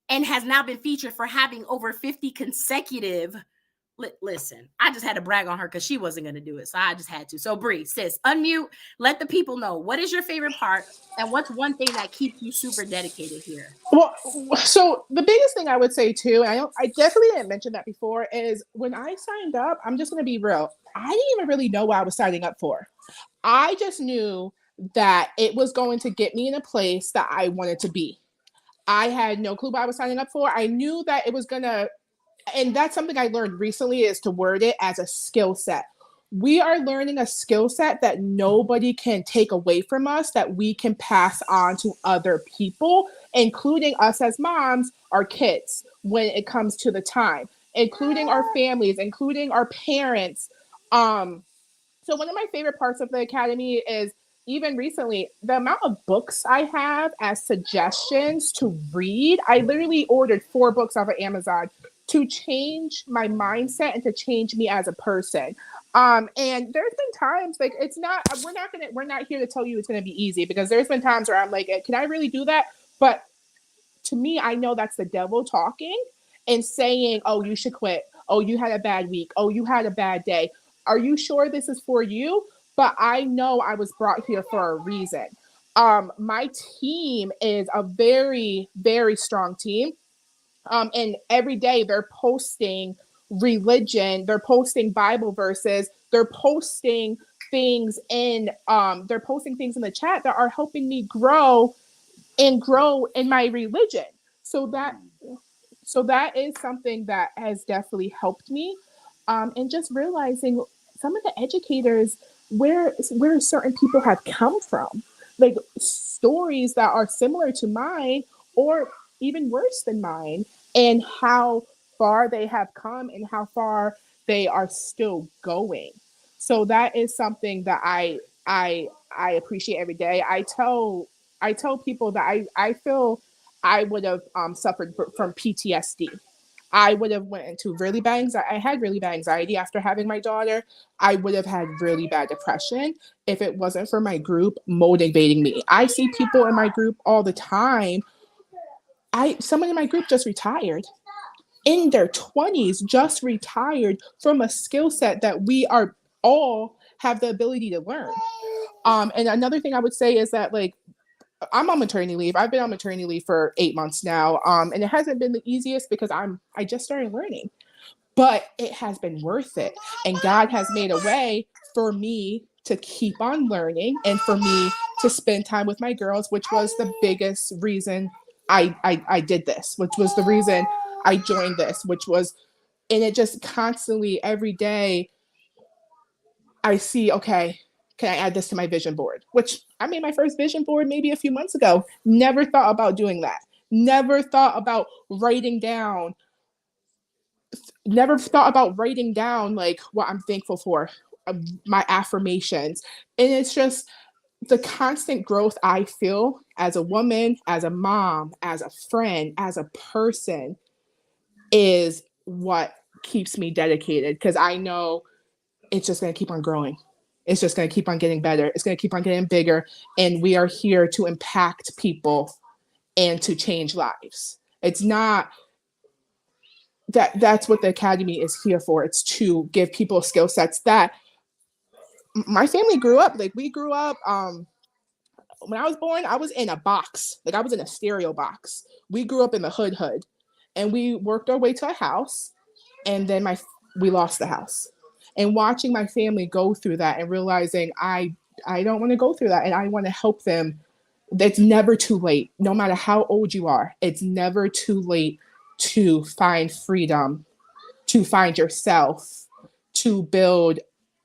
and has now been featured for having over 50 consecutive. Listen, I just had to brag on her because she wasn't going to do it. So I just had to. So Bree, sis, unmute. Let the people know, what is your favorite part and what's one thing that keeps you super dedicated here? Well, so the biggest thing I would say too, and I definitely didn't mention that before, is when I signed up, I'm just going to be real. I didn't even really know what I was signing up for. I just knew that it was going to get me in a place that I wanted to be. I had no clue what I was signing up for. I knew that it was going to, and that's something I learned recently, is to word it as a skill set. We are learning a skill set that nobody can take away from us, that we can pass on to other people, including us as moms, our kids, when it comes to the time, including our families, including our parents. So one of my favorite parts of the academy is, even recently, the amount of books I have as suggestions to read. I literally ordered 4 books off of Amazon to change my mindset and to change me as a person. And there's been times like we're not here to tell you it's gonna be easy, because there's been times where I'm like, can I really do that? But to me, I know that's the devil talking and saying, oh, you should quit. Oh, you had a bad week. Oh, you had a bad day. Are you sure this is for you? But I know I was brought here for a reason. My team is a very, very strong team. And every day they're posting religion, they're posting Bible verses, they're posting things in the chat that are helping me grow and grow in my religion. So that is something that has definitely helped me. And just realizing some of the educators where certain people have come from, like stories that are similar to mine or even worse than mine, and how far they have come and how far they are still going. So that is something that I appreciate every day. I tell people that I feel I would have suffered from PTSD. I would have went into really bad anxiety. I had really bad anxiety after having my daughter. I would have had really bad depression if it wasn't for my group motivating me. I see people in my group all the time. Someone in my group just retired in their 20s, just retired from a skill set that we are all have the ability to learn. And another thing I would say is that, like, I'm on maternity leave. I've been on maternity leave for 8 months now. And it hasn't been the easiest because I just started learning, but it has been worth it. And God has made a way for me to keep on learning and for me to spend time with my girls, which was the biggest reason I did this, which was the reason I joined this, and it just constantly every day I see, okay, can I add this to my vision board? Which I made my first vision board maybe a few months ago. Never thought about doing that. Never thought about writing down like what I'm thankful for, my affirmations. And it's just the constant growth I feel as a woman, as a mom, as a friend, as a person is what keeps me dedicated, because I know it's just going to keep on growing. It's just going to keep on getting better. It's going to keep on getting bigger. And we are here to impact people and to change lives. It's not that's what the Academy is here for. It's to give people skill sets that my family grew up. Like, we grew up, when I was born, I was in a box. Like, I was in a stereo box. We grew up in the hood, and we worked our way to a house, and then we lost the house. And watching my family go through that and realizing I don't want to go through that, and I want to help them. It's never too late. No matter how old you are, it's never too late to find freedom, to find yourself, to build.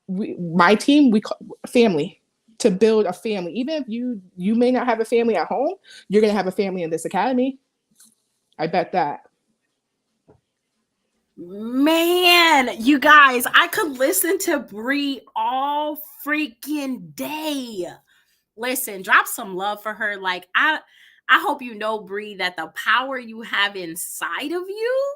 My team, we call family. To build a family. Even if you may not have a family at home, you're going to have a family in this academy. I bet that. Man, you guys, I could listen to Bree all freaking day. Listen, drop some love for her. Like, I hope you know, Bree, that the power you have inside of you,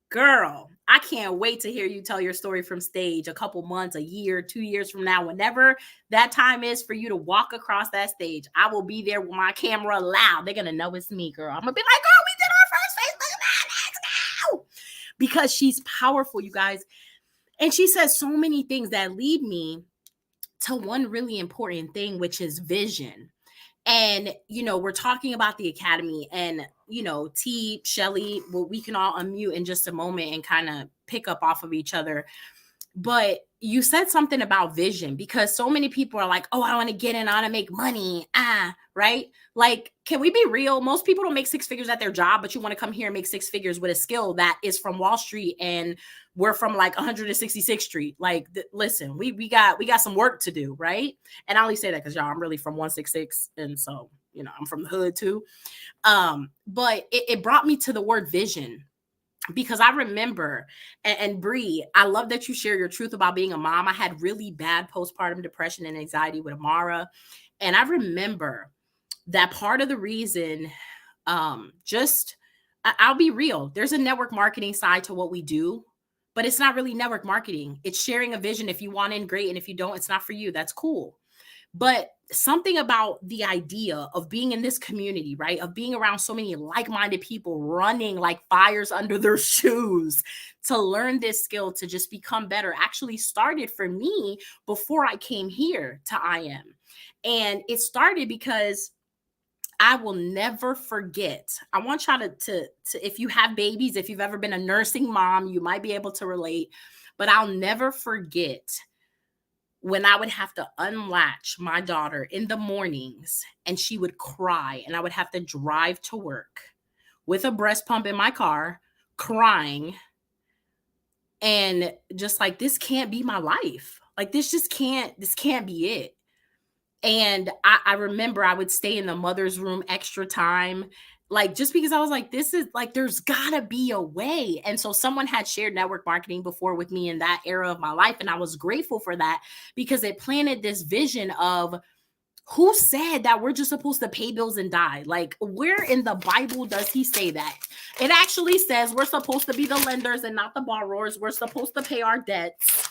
girl, I can't wait to hear you tell your story from stage a couple months, a year, 2 years from now, whenever that time is for you to walk across that stage. I will be there with my camera loud. They're going to know it's me, girl. I'm going to be like, girl, we did our first Facebook Live. Let's go. Because she's powerful, you guys. And she says so many things that lead me to one really important thing, which is vision. And, we're talking about the Academy, and, T, Shelly, well, we can all unmute in just a moment and kind of pick up off of each other. But you said something about vision, because so many people are like, oh, I want to get in, I want to make money. Right? Like, can we be real? Most people don't make six figures at their job, but you want to come here and make six figures with a skill that is from Wall Street, and we're from like 166th Street. Like, listen, we got some work to do, right? And I only say that because y'all, I'm really from 166, and so I'm from the hood too. But it brought me to the word vision, because I remember, and Bree, I love that you share your truth about being a mom. I had really bad postpartum depression and anxiety with Amara, and I remember that part of the reason, just I'll be real. There's a network marketing side to what we do, but it's not really network marketing. It's sharing a vision. If you want in, great. And if you don't, it's not for you. That's cool. But something about the idea of being in this community, right? Of being around so many like-minded people running like fires under their shoes to learn this skill, to just become better, actually started for me before I came here to IM. And it started because I will never forget. I want y'all to if you have babies, if you've ever been a nursing mom, you might be able to relate, but I'll never forget when I would have to unlatch my daughter in the mornings and she would cry and I would have to drive to work with a breast pump in my car, crying, and just like, this can't be my life. Like, this can't be it. And I remember I would stay in the mother's room extra time, like, just because I was like, this is like, there's gotta be a way. And so someone had shared network marketing before with me in that era of my life. And I was grateful for that because it planted this vision of, who said that we're just supposed to pay bills and die? Like, where in the Bible does he say that? It actually says we're supposed to be the lenders and not the borrowers. We're supposed to pay our debts.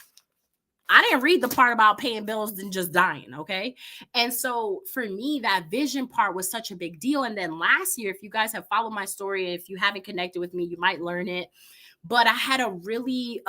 I didn't read the part about paying bills and just dying, okay? And so for me, that vision part was such a big deal. And then last year, if you guys have followed my story, if you haven't connected with me, you might learn it. But I had a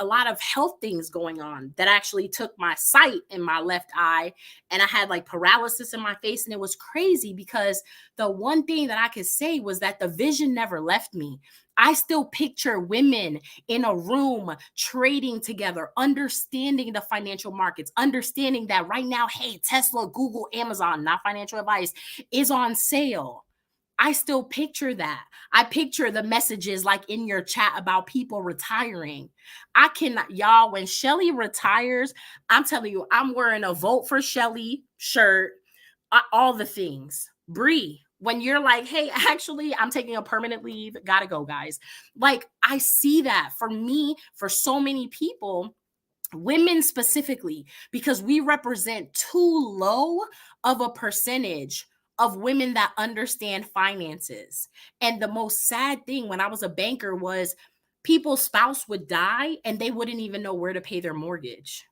lot of health things going on that actually took my sight in my left eye. And I had like paralysis in my face. And it was crazy because the one thing that I could say was that the vision never left me. I still picture women in a room trading together, understanding the financial markets, understanding that right now, hey, Tesla, Google, Amazon, not financial advice, is on sale. I still picture that. I picture the messages like in your chat about people retiring. I cannot, y'all, when Shelly retires, I'm telling you, I'm wearing a Vote for Shelly shirt, all the things. Bree, when you're like, hey, actually, I'm taking a permanent leave, gotta go, guys. Like, I see that for me, for so many people, women specifically, because we represent too low of a percentage of women that understand finances. And the most sad thing when I was a banker was people's spouse would die and they wouldn't even know where to pay their mortgage.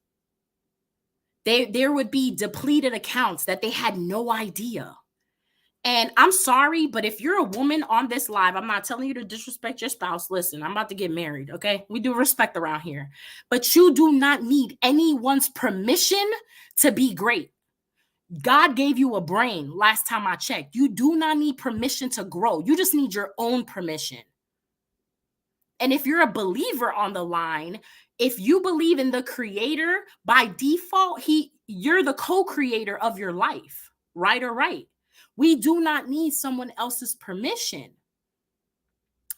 There would be depleted accounts that they had no idea. And I'm sorry, but if you're a woman on this live, I'm not telling you to disrespect your spouse. Listen, I'm about to get married, okay? We do respect around here. But you do not need anyone's permission to be great. God gave you a brain last time I checked. You do not need permission to grow. You just need your own permission. And if you're a believer on the line, if you believe in the creator, by default, you're the co-creator of your life, right or right. We do not need someone else's permission.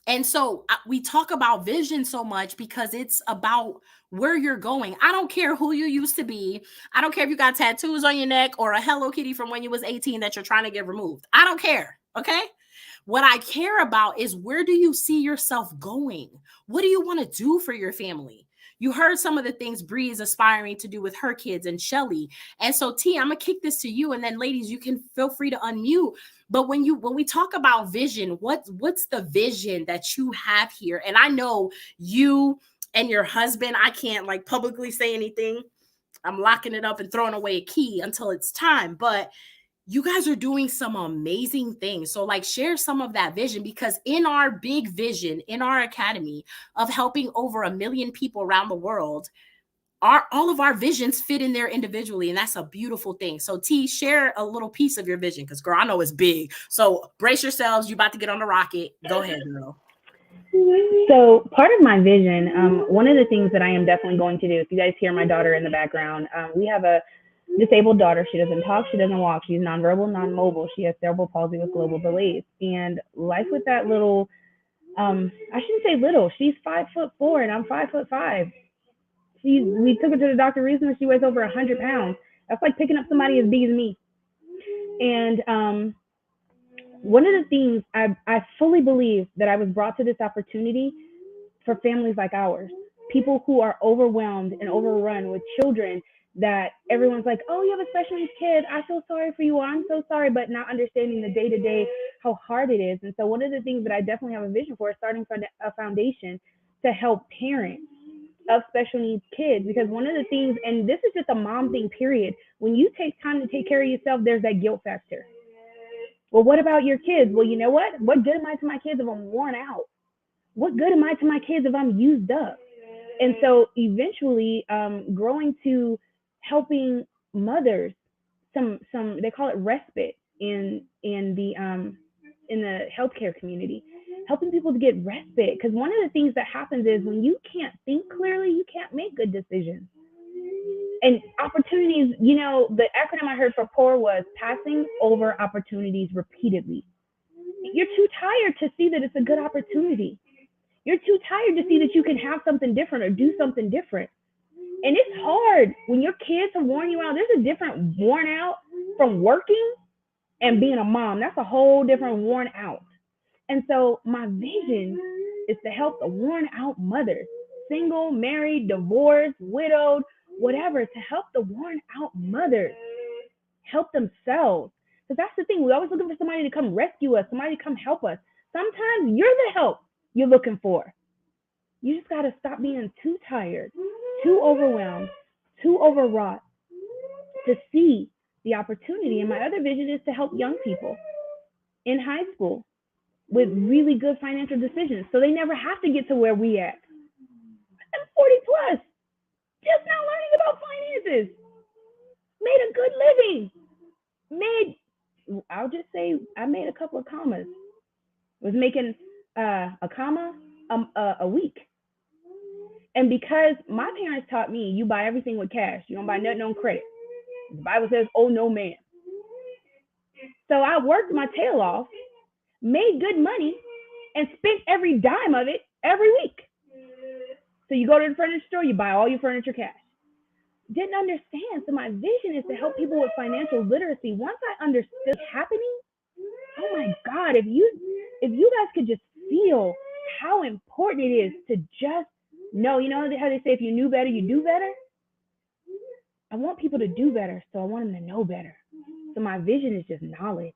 And so we talk about vision so much because it's about where you're going. I don't care who you used to be. I don't care if you got tattoos on your neck or a Hello Kitty from when you was 18 that you're trying to get removed. I don't care, okay? What I care about is, where do you see yourself going? What do you want to do for your family? You heard some of the things Bree is aspiring to do with her kids and Shelly. And so T, I'm going to kick this to you. And then ladies, you can feel free to unmute. But when we talk about vision, what's the vision that you have here? And I know you and your husband, I can't like publicly say anything. I'm locking it up and throwing away a key until it's time. But you guys are doing some amazing things. So like, share some of that vision, because in our big vision, in our academy of helping over 1 million people around the world, all of our visions fit in there individually. And that's a beautiful thing. So T, share a little piece of your vision, because girl, I know it's big. So brace yourselves. You about to get on the rocket. Go ahead, girl. So part of my vision, one of the things that I am definitely going to do, if you guys hear my daughter in the background, we have a disabled daughter. She doesn't talk, she doesn't walk, she's nonverbal, non-mobile, she has cerebral palsy with global delays. And life with that little, I shouldn't say little, she's 5'4" and I'm 5'5". We took her to the doctor recently, she weighs over 100 pounds. That's like picking up somebody as big as me. And one of the things I fully believe that I was brought to this opportunity for families like ours, people who are overwhelmed and overrun with children that everyone's like, oh, you have a special needs kid, I feel sorry for you, or I'm so sorry, but not understanding the day-to-day how hard it is. And so one of the things that I definitely have a vision for is starting a foundation to help parents of special needs kids, because one of the things, and this is just a mom thing, period, when you take time to take care of yourself, there's that guilt factor. Well, what about your kids? Well, you know what? What good am I to my kids if I'm worn out? What good am I to my kids if I'm used up? And so eventually, growing to helping mothers, some they call it respite in the healthcare community, helping people to get respite. Because one of the things that happens is when you can't think clearly, you can't make good decisions. And opportunities, the acronym I heard for POUR was passing over opportunities repeatedly. You're too tired to see that it's a good opportunity. You're too tired to see that you can have something different or do something different. And it's hard when your kids have worn you out. There's a different worn out from working and being a mom. That's a whole different worn out. And so my vision is to help the worn out mothers, single, married, divorced, widowed, whatever, to help the worn out mothers help themselves. Because that's the thing. We're always looking for somebody to come rescue us, somebody to come help us. Sometimes you're the help you're looking for. You just got to stop being too tired, too overwhelmed, too overwrought to see the opportunity. And my other vision is to help young people in high school with really good financial decisions, so they never have to get to where we at. I'm 40 plus, just now learning about finances, made a good living, I'll just say I made a couple of commas, was making a comma a week. And because my parents taught me, you buy everything with cash, you don't buy nothing on credit. The Bible says, oh no man. So I worked my tail off, made good money, and spent every dime of it every week. So you go to the furniture store, you buy all your furniture cash. Didn't understand. So my vision is to help people with financial literacy. Once I understood what's happening, oh my God, if you guys could just feel how important it is to just know, how they say, if you knew better, you do better. I want people to do better, so I want them to know better. So my vision is just knowledge.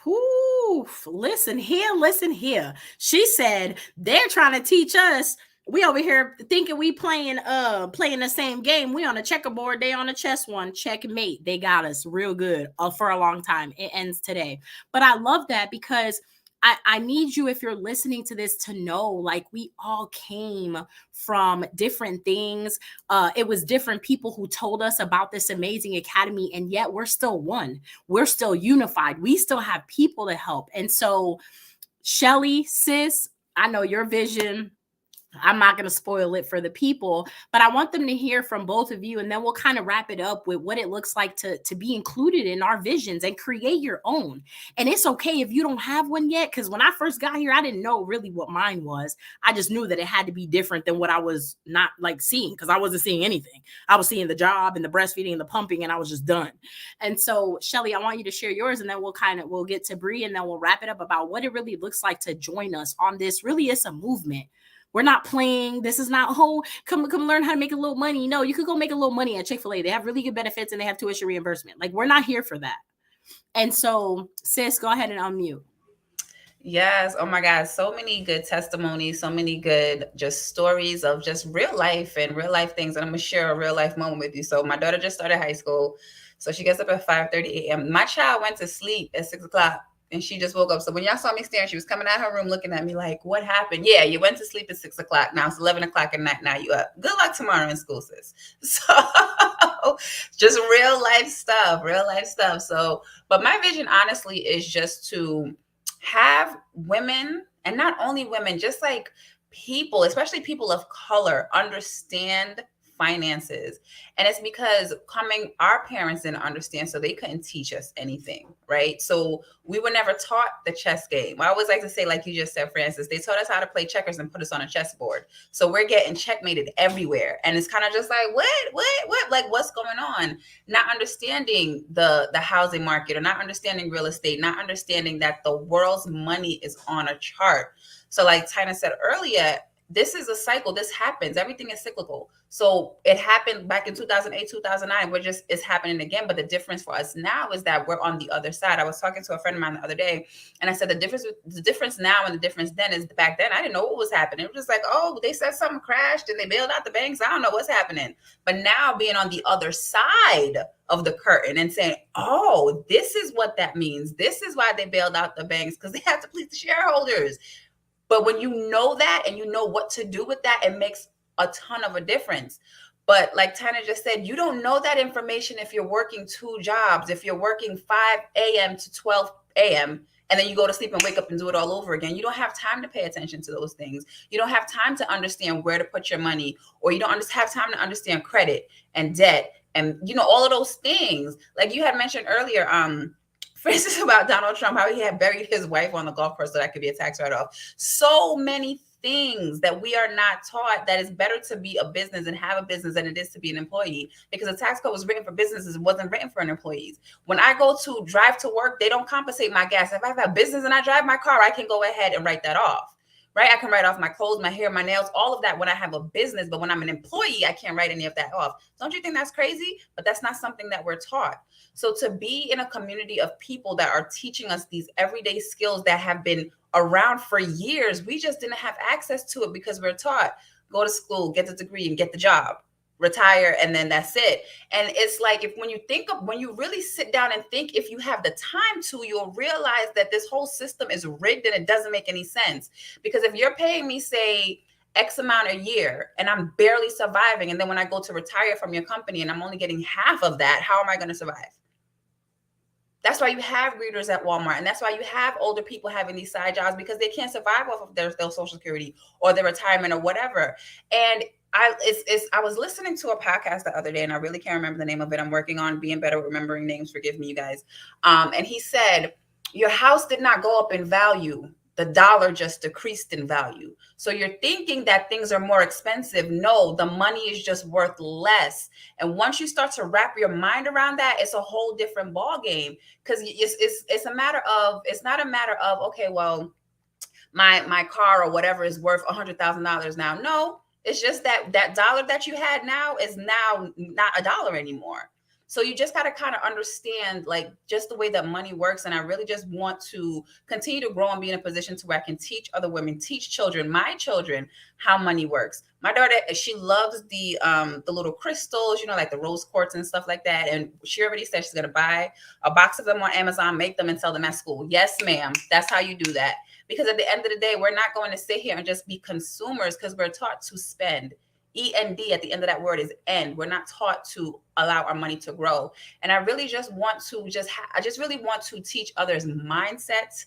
Ooh, listen here. She said they're trying to teach us. We over here thinking we playing the same game. We on a checkerboard, they on a chess one. Checkmate. They got us real good for a long time. It ends today. But I love that because I need you, if you're listening to this, to know, like, we all came from different things. It was different people who told us about this amazing academy, and yet we're still one. We're still unified. We still have people to help. And so, Shelly, sis, I know your vision. I'm not going to spoil it for the people, but I want them to hear from both of you, and then we'll kind of wrap it up with what it looks like to be included in our visions and create your own. And it's okay if you don't have one yet, because when I first got here, I didn't know really what mine was. I just knew that it had to be different than what I was not like seeing, because I wasn't seeing anything. I was seeing the job and the breastfeeding and the pumping, and I was just done. And so, Shelly, I want you to share yours, and then we'll get to Bree, and then we'll wrap it up about what it really looks like to join us on this. Really, it's a movement. We're not playing. This is not, come learn how to make a little money. No, you could go make a little money at Chick-fil-A. They have really good benefits and they have tuition reimbursement. Like, we're not here for that. And so, sis, go ahead and unmute. Yes. Oh my God. So many good testimonies, so many good just stories of just real life and real life things. And I'm going to share a real life moment with you. So my daughter just started high school. So she gets up at 5:30 a.m. My child went to sleep at 6 o'clock. And she just woke up. So when y'all saw me staring, she was coming out of her room looking at me like, what happened? Yeah, you went to sleep at 6 o'clock. Now it's 11 o'clock at night. Now you up. Good luck tomorrow in school, sis. So just real life stuff. So, but my vision, honestly, is just to have women, and not only women, just like people, especially people of color, understand finances. And it's because our parents didn't understand, so they couldn't teach us anything, right? So we were never taught the chess game. I always like to say, like you just said, Francis, they taught us how to play checkers and put us on a chessboard. So we're getting checkmated everywhere. And it's kind of just like, what? Like, what's going on? Not understanding the housing market, or not understanding real estate, not understanding that the world's money is on a chart. So like Tina said earlier, this is a cycle. This happens. Everything is cyclical. So it happened back in 2008, 2009. It's happening again. But the difference for us now is that we're on the other side. I was talking to a friend of mine the other day, and I said the difference now and the difference then is back then I didn't know what was happening. It was just like, oh, they said something crashed and they bailed out the banks. I don't know what's happening. But now being on the other side of the curtain and saying, oh, this is what that means. This is why they bailed out the banks, because they have to please the shareholders. But when you know that and you know what to do with that, it makes a ton of a difference. But like Tana just said, you don't know that information if you're working 2 jobs, if you're working 5 a.m. to 12 a.m., and then you go to sleep and wake up and do it all over again. You don't have time to pay attention to those things. You don't have time to understand where to put your money, or you don't have time to understand credit and debt and, all of those things. Like you had mentioned earlier, for instance, about Donald Trump, how he had buried his wife on the golf course so that could be a tax write-off. So many things that we are not taught, that it's better to be a business and have a business than it is to be an employee, because the tax code was written for businesses. It wasn't written for employees. When I go to drive to work, they don't compensate my gas. If I have a business and I drive my car, I can go ahead and write that off. Right? I can write off my clothes, my hair, my nails, all of that when I have a business. But when I'm an employee, I can't write any of that off. Don't you think that's crazy? But that's not something that we're taught. So to be in a community of people that are teaching us these everyday skills that have been around for years, we just didn't have access to it because we're taught, go to school, get the degree and get the job, retire, and then that's it. And it's like, when you really sit down and think, if you have the time to, you'll realize that this whole system is rigged and it doesn't make any sense. Because if you're paying me, say, X amount a year and I'm barely surviving, and then when I go to retire from your company and I'm only getting half of that, how am I going to survive? That's why you have greeters at Walmart. And that's why you have older people having these side jobs, because they can't survive off of their Social Security or their retirement or whatever. And I was listening to a podcast the other day, and I really can't remember the name of it. I'm working on being better with remembering names. Forgive me, you guys. And he said, your house did not go up in value. The dollar just decreased in value. So you're thinking that things are more expensive. No, the money is just worth less. And once you start to wrap your mind around that, it's a whole different ball game. Because it's not a matter of, okay, well, my car or whatever is worth $100,000 now. No, it's just that dollar that you had now is now not a dollar anymore. So you just got to kind of understand, like, just the way that money works. And I really just want to continue to grow and be in a position to where I can teach other women, teach children, my children, how money works. My daughter, she loves the little crystals, like the rose quartz and stuff like that. And she already said she's going to buy a box of them on Amazon, make them and sell them at school. Yes, ma'am. That's how you do that. Because at the end of the day, we're not going to sit here and just be consumers, because we're taught to spend. E-N-D at the end of that word is end. We're not taught to allow our money to grow. And I really just want to I just really want to teach others mindsets,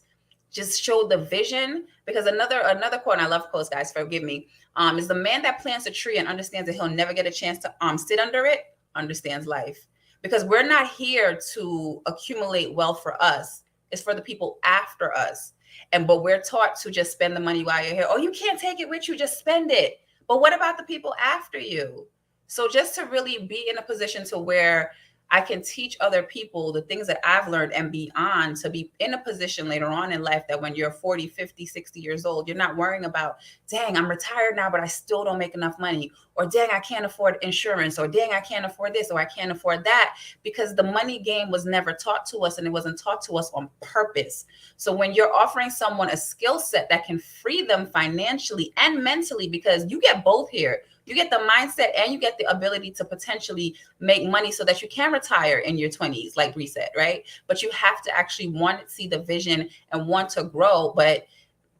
just show the vision. Because another quote, and I love quotes, guys, forgive me, is the man that plants a tree and understands that he'll never get a chance to sit under it, understands life. Because we're not here to accumulate wealth for us. It's for the people after us. But we're taught to just spend the money while you're here. Oh, you can't take it with you, just spend it. But what about the people after you? So just to really be in a position to where I can teach other people the things that I've learned and beyond, to be in a position later on in life that when you're 40, 50, 60 years old, you're not worrying about, dang, I'm retired now, but I still don't make enough money. Or dang, I can't afford insurance. Or dang, I can't afford this. Or I can't afford that. Because the money game was never taught to us, and it wasn't taught to us on purpose. So when you're offering someone a skill set that can free them financially and mentally, because you get both here. You get the mindset and you get the ability to potentially make money so that you can retire in your 20s, like Bree said, right? But you have to actually want to see the vision and want to grow. But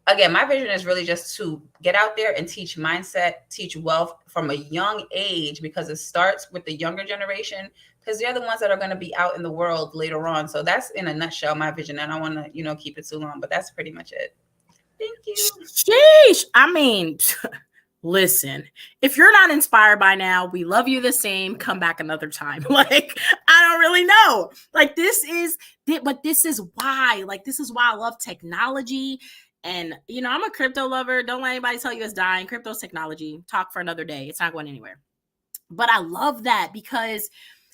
again, my vision is really just to get out there and teach mindset, teach wealth from a young age, because it starts with the younger generation, because they're the ones that are going to be out in the world later on. So that's in a nutshell my vision. And I don't want to, keep it too long, but that's pretty much it. Thank you. Sheesh. I mean, listen, if you're not inspired by now, we love you the same. Come back another time. Like, I don't really know. Like, this is why I love technology. And, I'm a crypto lover. Don't let anybody tell you it's dying. Crypto's technology. Talk for another day. It's not going anywhere. But I love that, because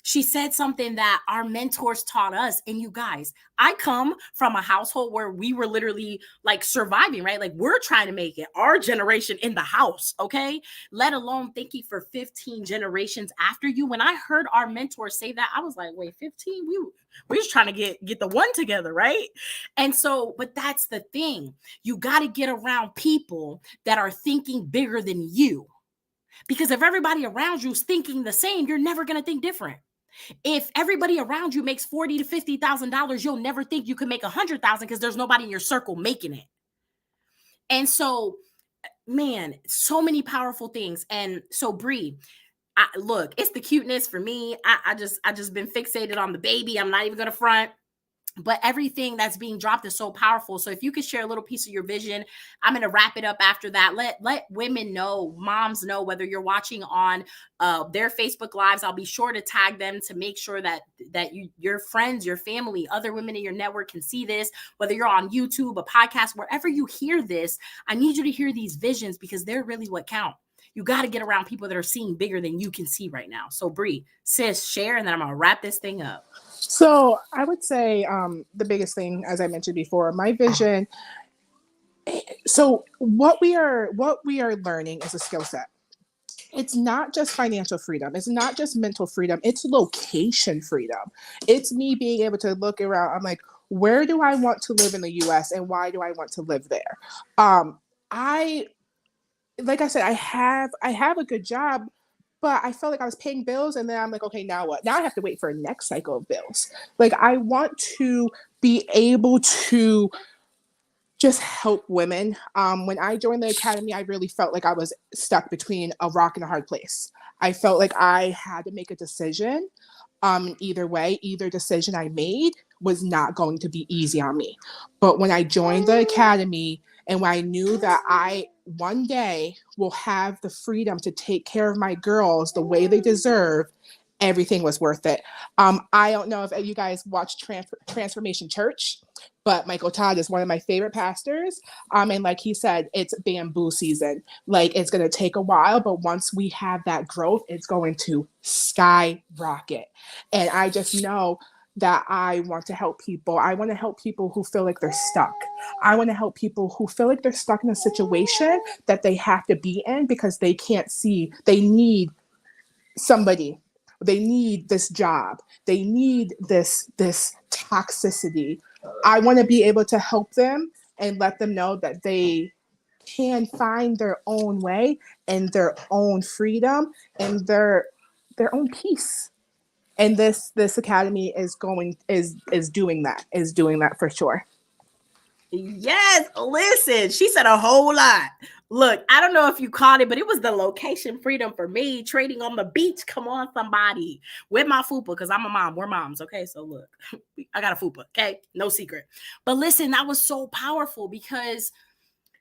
she said something that our mentors taught us. And you guys, I come from a household where we were literally like surviving, right? Like we're trying to make it, our generation in the house, okay? Let alone thinking for 15 generations after you. When I heard our mentors say that, I was like, wait, 15? We're just trying to get the one together, right? And so, but that's the thing. You got to get around people that are thinking bigger than you. Because if everybody around you is thinking the same, you're never going to think different. If everybody around you makes $40,000 to $50,000, you'll never think you can make $100,000 because there's nobody in your circle making it. And so, man, so many powerful things. And so, Bree, look, it's the cuteness for me. I just been fixated on the baby. I'm not even gonna front. But everything that's being dropped is so powerful. So if you could share a little piece of your vision, I'm going to wrap it up after that. Let women know, moms know, whether you're watching on their Facebook lives. I'll be sure to tag them to make sure that your friends, your family, other women in your network can see this, whether you're on YouTube, a podcast, wherever you hear this. I need you to hear these visions because they're really what count. You got to get around people that are seeing bigger than you can see right now. So Bree, sis, share, and then I'm going to wrap this thing up. So I would say the biggest thing, as I mentioned before, my vision. So what we are learning is a skill set. It's not just financial freedom. It's not just mental freedom. It's location freedom. It's me being able to look around. I'm like, where do I want to live in the U.S. and why do I want to live there? Like I said, I have a good job. But I felt like I was paying bills and then I'm like, okay, now what? Now I have to wait for a next cycle of bills. Like I want to be able to just help women. When I joined the academy, I really felt like I was stuck between a rock and a hard place. I felt like I had to make a decision. Either way, either decision I made was not going to be easy on me. But when I joined the academy and when I knew that I one day will have the freedom to take care of my girls the way they deserve, everything was worth it. I don't know if you guys watch Transformation Church, but Michael Todd is one of my favorite pastors. And like he said, it's bamboo season. Like it's going to take a while, but once we have that growth, it's going to skyrocket. And I just know that I want to help people. I want to help people who feel like they're stuck. I want to help people who feel like they're stuck in a situation that they have to be in because they can't see. They need somebody. They need this job. They need this toxicity. I want to be able to help them and let them know that they can find their own way and their own freedom and their own peace. And this academy is doing that for sure. Yes, listen, she said a whole lot. Look, I don't know if you caught it, but it was the location freedom for me, trading on the beach. Come on, somebody, with my fupa, because I'm a mom. We're moms, okay? So look, I got a fupa, okay? No secret. But listen, that was so powerful because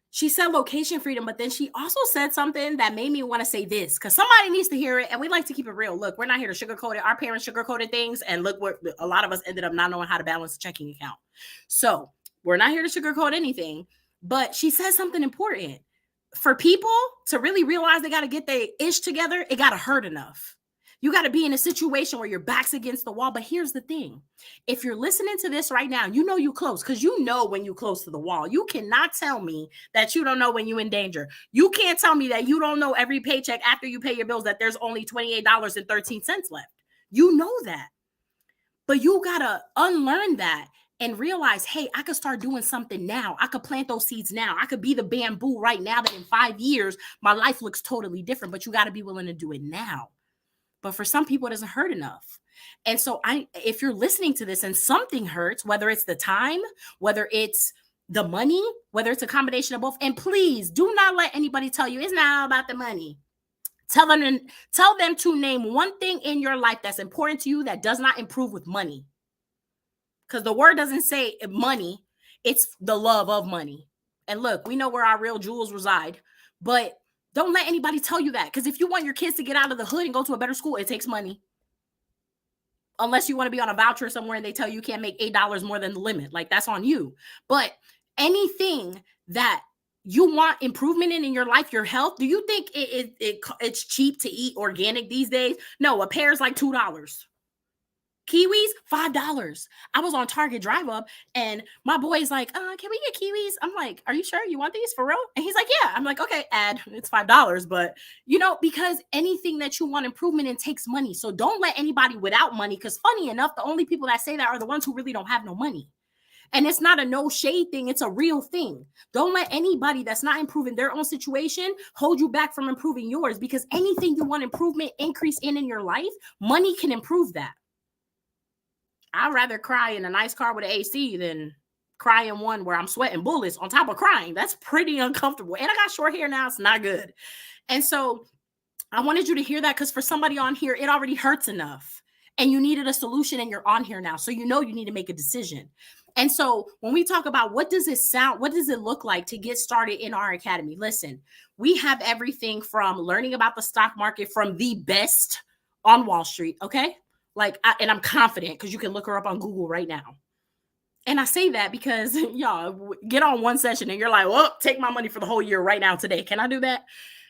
she said location freedom, but then she also said something that made me want to say this because somebody needs to hear it. And we like to keep it real. Look, we're not here to sugarcoat it. Our parents sugarcoated things. And look, what a lot of us ended up not knowing how to balance a checking account. So we're not here to sugarcoat anything. But she said something important. For people to really realize they got to get their ish together, it got to hurt enough. You got to be in a situation where your back's against the wall. But here's the thing. If you're listening to this right now, you know you close because you know when you close to the wall. You cannot tell me that you don't know when you're in danger. You can't tell me that you don't know every paycheck after you pay your bills that there's only $28.13 left. You know that. But you got to unlearn that and realize, hey, I could start doing something now. I could plant those seeds now. I could be the bamboo right now that in 5 years, my life looks totally different. But you got to be willing to do it now. But for some people, it doesn't hurt enough. And so if you're listening to this and something hurts, whether it's the time, whether it's the money, whether it's a combination of both, and please do not let anybody tell you it's not all about the money. Tell them to name one thing in your life that's important to you that does not improve with money. Because the word doesn't say money, it's the love of money. And look, we know where our real jewels reside, but don't let anybody tell you that. Because if you want your kids to get out of the hood and go to a better school, it takes money. Unless you want to be on a voucher somewhere and they tell you can't make $8 more than the limit. Like, that's on you. But anything that you want improvement in your life, your health, do you think it's cheap to eat organic these days? No, a pear is like $2. Kiwis, $5. I was on Target Drive Up and my boy's like, can we get kiwis? I'm like, are you sure you want these for real? And he's like, yeah. I'm like, okay, it's $5. But because anything that you want improvement in takes money. So don't let anybody without money, because funny enough, the only people that say that are the ones who really don't have no money. And it's not a no shade thing. It's a real thing. Don't let anybody that's not improving their own situation hold you back from improving yours, because anything you want improvement, increase in your life, money can improve that. I'd rather cry in a nice car with an AC than cry in one where I'm sweating bullets on top of crying. That's pretty uncomfortable. And I got short hair now. It's not good. And so I wanted you to hear that, because for somebody on here, it already hurts enough. And you needed a solution, and you're on here now. So you need to make a decision. And so when we talk about what does it look like to get started in our academy? Listen, we have everything from learning about the stock market from the best on Wall Street. Okay. And I'm confident, because you can look her up on Google right now. And I say that because y'all get on one session and you're like, well, take my money for the whole year right now today. Can I do that?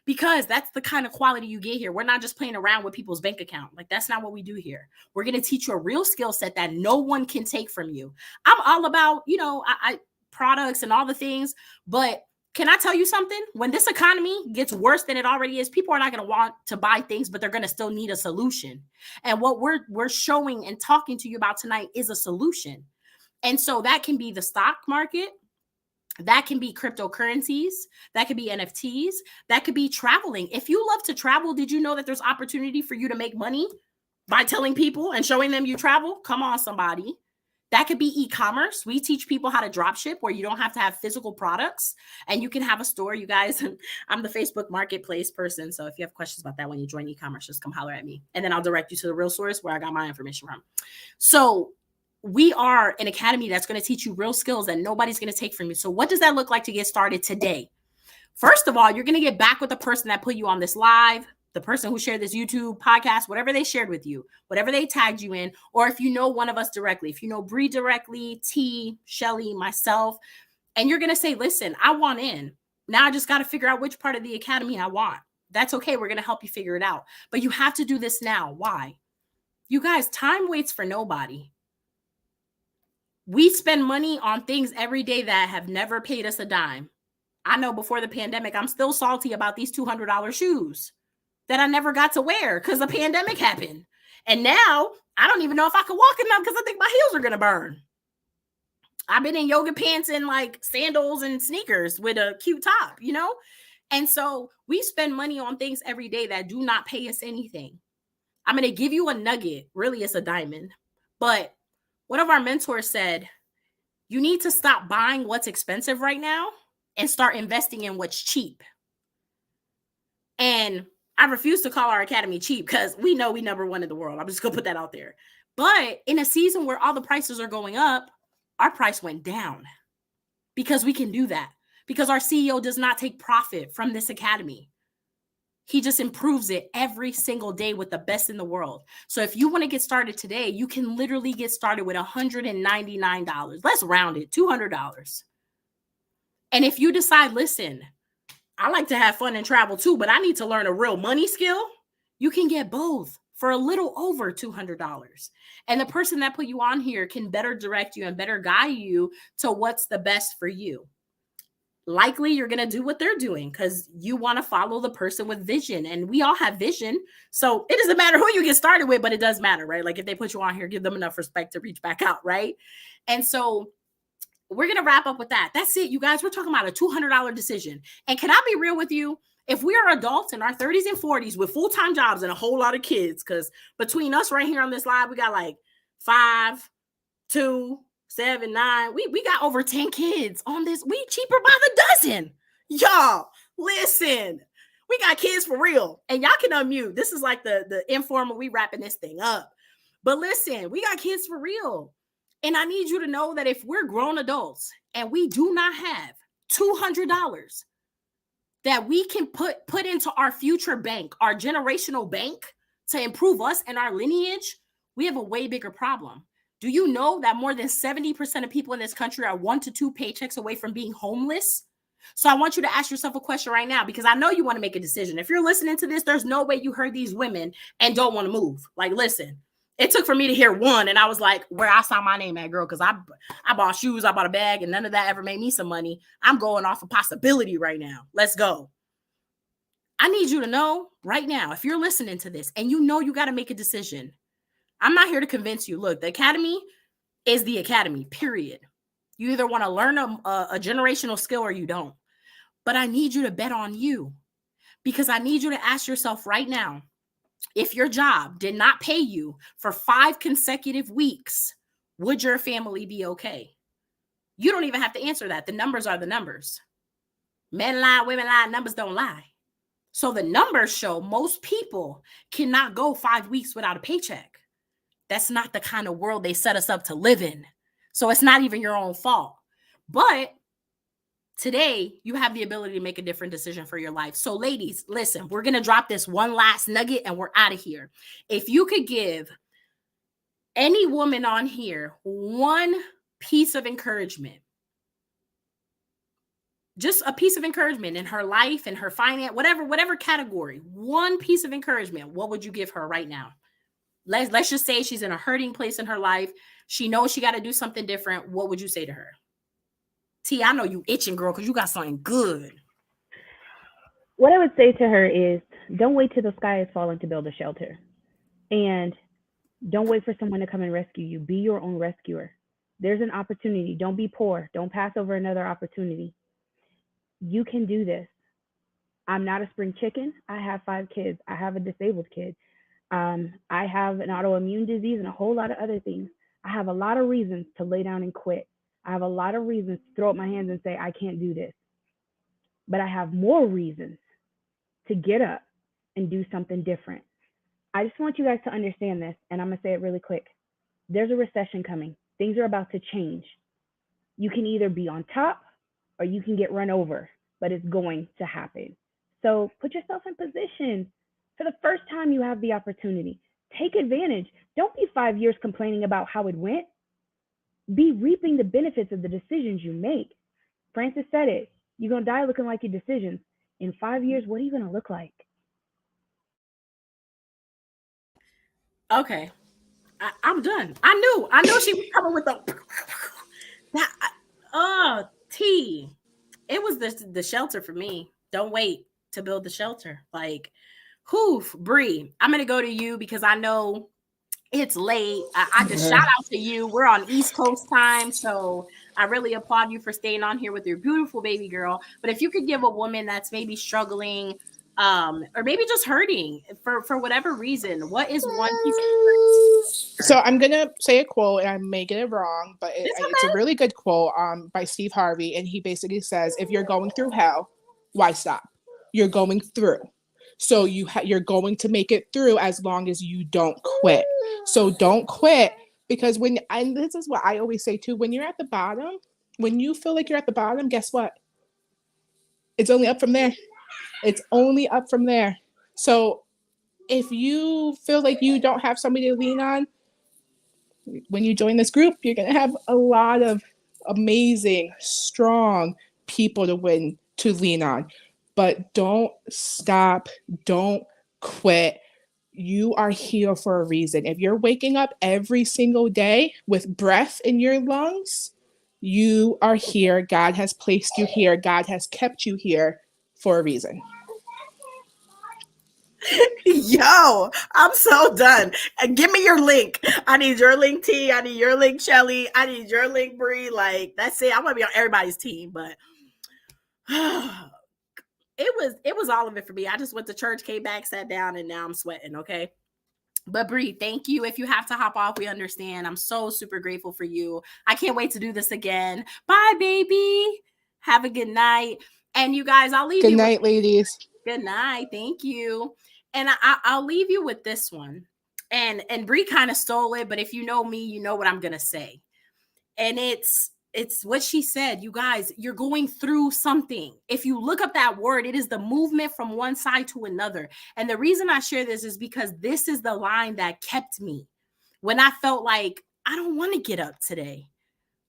Because that's the kind of quality you get here. We're not just playing around with people's bank account. That's not what we do here. We're going to teach you a real skill set that no one can take from you. I'm all about, I products and all the things, but can I tell you something? When this economy gets worse than it already is, people are not going to want to buy things, but they're going to still need a solution. And what we're showing and talking to you about tonight is a solution. And so that can be the stock market. That can be cryptocurrencies. That could be NFTs. That could be traveling. If you love to travel, did you know that there's opportunity for you to make money by telling people and showing them you travel? Come on, somebody. That could be e-commerce. We teach people how to drop ship, where you don't have to have physical products and you can have a store. You guys, I'm the Facebook marketplace person. So if you have questions about that when you join e-commerce, just come holler at me. And then I'll direct you to the real source where I got my information from. So we are an academy that's going to teach you real skills that nobody's going to take from you. So what does that look like to get started today? First of all, you're going to get back with the person that put you on this live, the person who shared this YouTube podcast, whatever they shared with you, whatever they tagged you in, or if you know one of us directly, if you know Bree directly, T, Shelly, myself, and you're going to say, listen, I want in. Now I just got to figure out which part of the academy I want. That's okay. We're going to help you figure it out. But you have to do this now. Why? You guys, time waits for nobody. We spend money on things every day that have never paid us a dime. I know before the pandemic, I'm still salty about these $200 shoes that I never got to wear because the pandemic happened. And now I don't even know if I can walk in them because I think my heels are going to burn. I've been in yoga pants and sandals and sneakers with a cute top, And so we spend money on things every day that do not pay us anything. I'm going to give you a nugget. Really, it's a diamond. But one of our mentors said, you need to stop buying what's expensive right now and start investing in what's cheap. And I refuse to call our academy cheap because we know we number one in the world. I'm just going to put that out there. But in a season where all the prices are going up, our price went down because we can do that. Because our CEO does not take profit from this academy. He just improves it every single day with the best in the world. So if you want to get started today, you can literally get started with $199. Let's round it, $200. And if you decide, listen, I like to have fun and travel too, but I need to learn a real money skill, you can get both for a little over $200. And the person that put you on here can better direct you and better guide you to what's the best for you. Likely you're going to do what they're doing because you want to follow the person with vision, and we all have vision. So it doesn't matter who you get started with, but it does matter, right? If they put you on here, give them enough respect to reach back out, right? And so we're going to wrap up with that. That's it, you guys. We're talking about a $200 decision. And can I be real with you? If we are adults in our 30s and 40s with full-time jobs and a whole lot of kids, because between us right here on this live, we got 5, 2, 7, 9. We got over 10 kids on this. We cheaper by the dozen. Y'all, listen. We got kids for real. And y'all can unmute. This is the informal, we wrapping this thing up. But listen, we got kids for real. And I need you to know that if we're grown adults and we do not have $200 that we can put into our future bank, our generational bank, to improve us and our lineage, we have a way bigger problem. Do you know that more than 70% of people in this country are 1 to 2 paychecks away from being homeless? So I want you to ask yourself a question right now, because I know you want to make a decision. If you're listening to this, there's no way you heard these women and don't want to move. Listen, It took for me to hear one, and I was like, where I saw my name at, girl, because I bought shoes, I bought a bag, and none of that ever made me some money. I'm going off a possibility right now. Let's go. I need you to know right now, if you're listening to this and you know you got to make a decision, I'm not here to convince you. Look, the academy is the academy, period. You either want to learn a generational skill or you don't. But I need you to bet on you, because I need you to ask yourself right now, if your job did not pay you for 5 consecutive weeks, would your family be okay? You don't even have to answer that. The numbers are the numbers. Men lie, women lie, numbers don't lie. So the numbers show most people cannot go 5 weeks without a paycheck. That's not the kind of world they set us up to live in. So it's not even your own fault. But today, you have the ability to make a different decision for your life. So ladies, listen, we're going to drop this one last nugget and we're out of here. If you could give any woman on here one piece of encouragement, just a piece of encouragement in her life and her finance, whatever category, one piece of encouragement, what would you give her right now? Let's just say she's in a hurting place in her life. She knows she got to do something different. What would you say to her? T, I know you itching, girl, because you got something good. What I would say to her is, don't wait till the sky is falling to build a shelter. And don't wait for someone to come and rescue you. Be your own rescuer. There's an opportunity. Don't be poor. Don't pass over another opportunity. You can do this. I'm not a spring chicken. I have 5 kids. I have a disabled kid. I have an autoimmune disease and a whole lot of other things. I have a lot of reasons to lay down and quit. I have a lot of reasons to throw up my hands and say, I can't do this. But I have more reasons to get up and do something different. I just want you guys to understand this, and I'm going to say it really quick. There's a recession coming. Things are about to change. You can either be on top or you can get run over, but it's going to happen. So put yourself in position. For the first time you have the opportunity, take advantage. Don't be 5 years complaining about how it went. Be reaping the benefits of the decisions you make. Francis said it. You're going to die looking like your decisions. In 5 years, what are you going to look like? Okay. I'm done. I knew she was coming with T. It was the shelter for me. Don't wait to build the shelter. Like, Bree, I'm going to go to you because I know it's late. I just shout out to you. We're on East Coast time, so I really applaud you for staying on here with your beautiful baby girl. But if you could give a woman that's maybe struggling, or maybe just hurting for whatever reason, what is one piece of So I'm gonna say a quote, and I may get it wrong, but it's a really good quote by Steve Harvey, and he basically says, "If you're going through hell, why stop? You're going through." So you're going to make it through as long as you don't quit. So don't quit, because this is what I always say too, when you're at the bottom, when you feel like you're at the bottom, guess what? It's only up from there. It's only up from there. So if you feel like you don't have somebody to lean on, when you join this group, you're going to have a lot of amazing, strong people to lean on. But don't stop. Don't quit. You are here for a reason. If you're waking up every single day with breath in your lungs, you are here. God has placed you here. God has kept you here for a reason. Yo, I'm so done. And give me your link. I need your link, T. I need your link, Shelly. I need your link, Bree. Like, that's it. I want to be on everybody's team, but it was all of it for me. I just went to church, came back, sat down, and now I'm sweating. Okay. But Bree, thank you. If you have to hop off, we understand. I'm so super grateful for you. I can't wait to do this again. Bye, baby. Have a good night. And you guys, I'll leave you. Good night, ladies. Good night. Thank you. And I'll leave you with this one. And Bree kind of stole it, but if you know me, you know what I'm gonna say. And it's what she said. You guys, you're going through something. If you look up that word, it is the movement from one side to another. And the reason I share this is because this is the line that kept me when I felt like I don't want to get up today.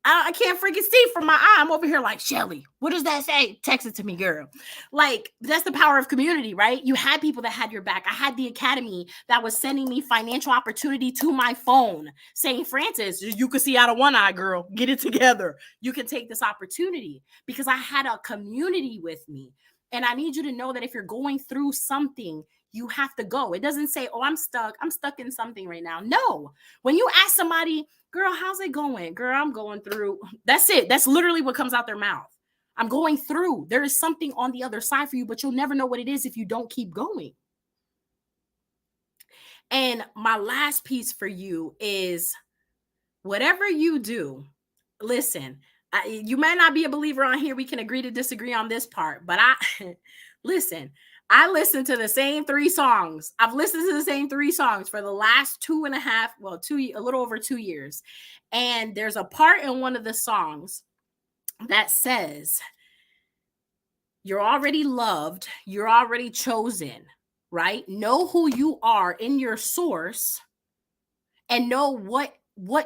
I can't freaking see from my eye. I'm over here like, Shelly, what does that say? Text it to me, girl. Like, that's the power of community, right? You had people that had your back. I had the academy that was sending me financial opportunity to my phone saying, Francis, you can see out of one eye, girl. Get it together. You can take this opportunity because I had a community with me. And I need you to know that if you're going through something, you have to go. It doesn't say, oh, I'm stuck. I'm stuck in something right now. No. When you ask somebody, girl, how's it going? Girl, I'm going through. That's it. That's literally what comes out their mouth. I'm going through. There is something on the other side for you, but you'll never know what it is if you don't keep going. And my last piece for you is whatever you do, listen, you may not be a believer on here. We can agree to disagree on this part, but listen, I listened to the same 3 songs. I've listened to the same 3 songs for the last a little over 2 years. And there's a part in one of the songs that says, you're already loved. You're already chosen, right? Know who you are in your source and know what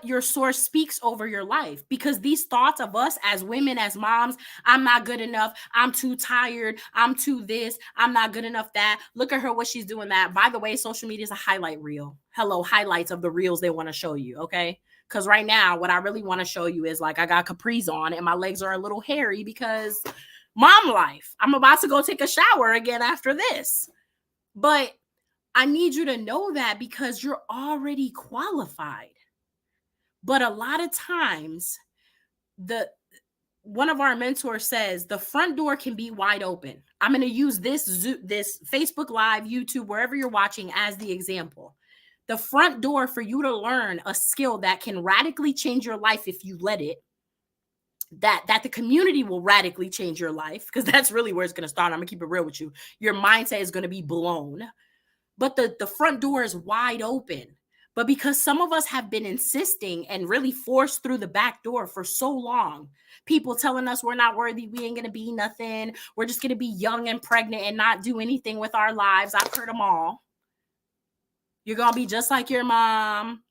your source speaks over your life, because these thoughts of us as women, as moms, I'm not good enough. I'm too tired. I'm too this. I'm not good enough that. Look at her, what she's doing that. By the way, social media is a highlight reel. Hello, highlights of the reels they want to show you. Okay. Because right now, what I really want to show you is like, I got capris on and my legs are a little hairy because mom life. I'm about to go take a shower again after this. But I need you to know that because you're already qualified. But a lot of times, one of our mentors says the front door can be wide open. I'm going to use this Facebook Live, YouTube, wherever you're watching as the example. The front door for you to learn a skill that can radically change your life if you let it, that the community will radically change your life, because that's really where it's going to start. I'm going to keep it real with you. Your mindset is going to be blown. But the front door is wide open. But because some of us have been insisting and really forced through the back door for so long, people telling us we're not worthy, we ain't going to be nothing, we're just going to be young and pregnant and not do anything with our lives. I've heard them all. You're going to be just like your mom.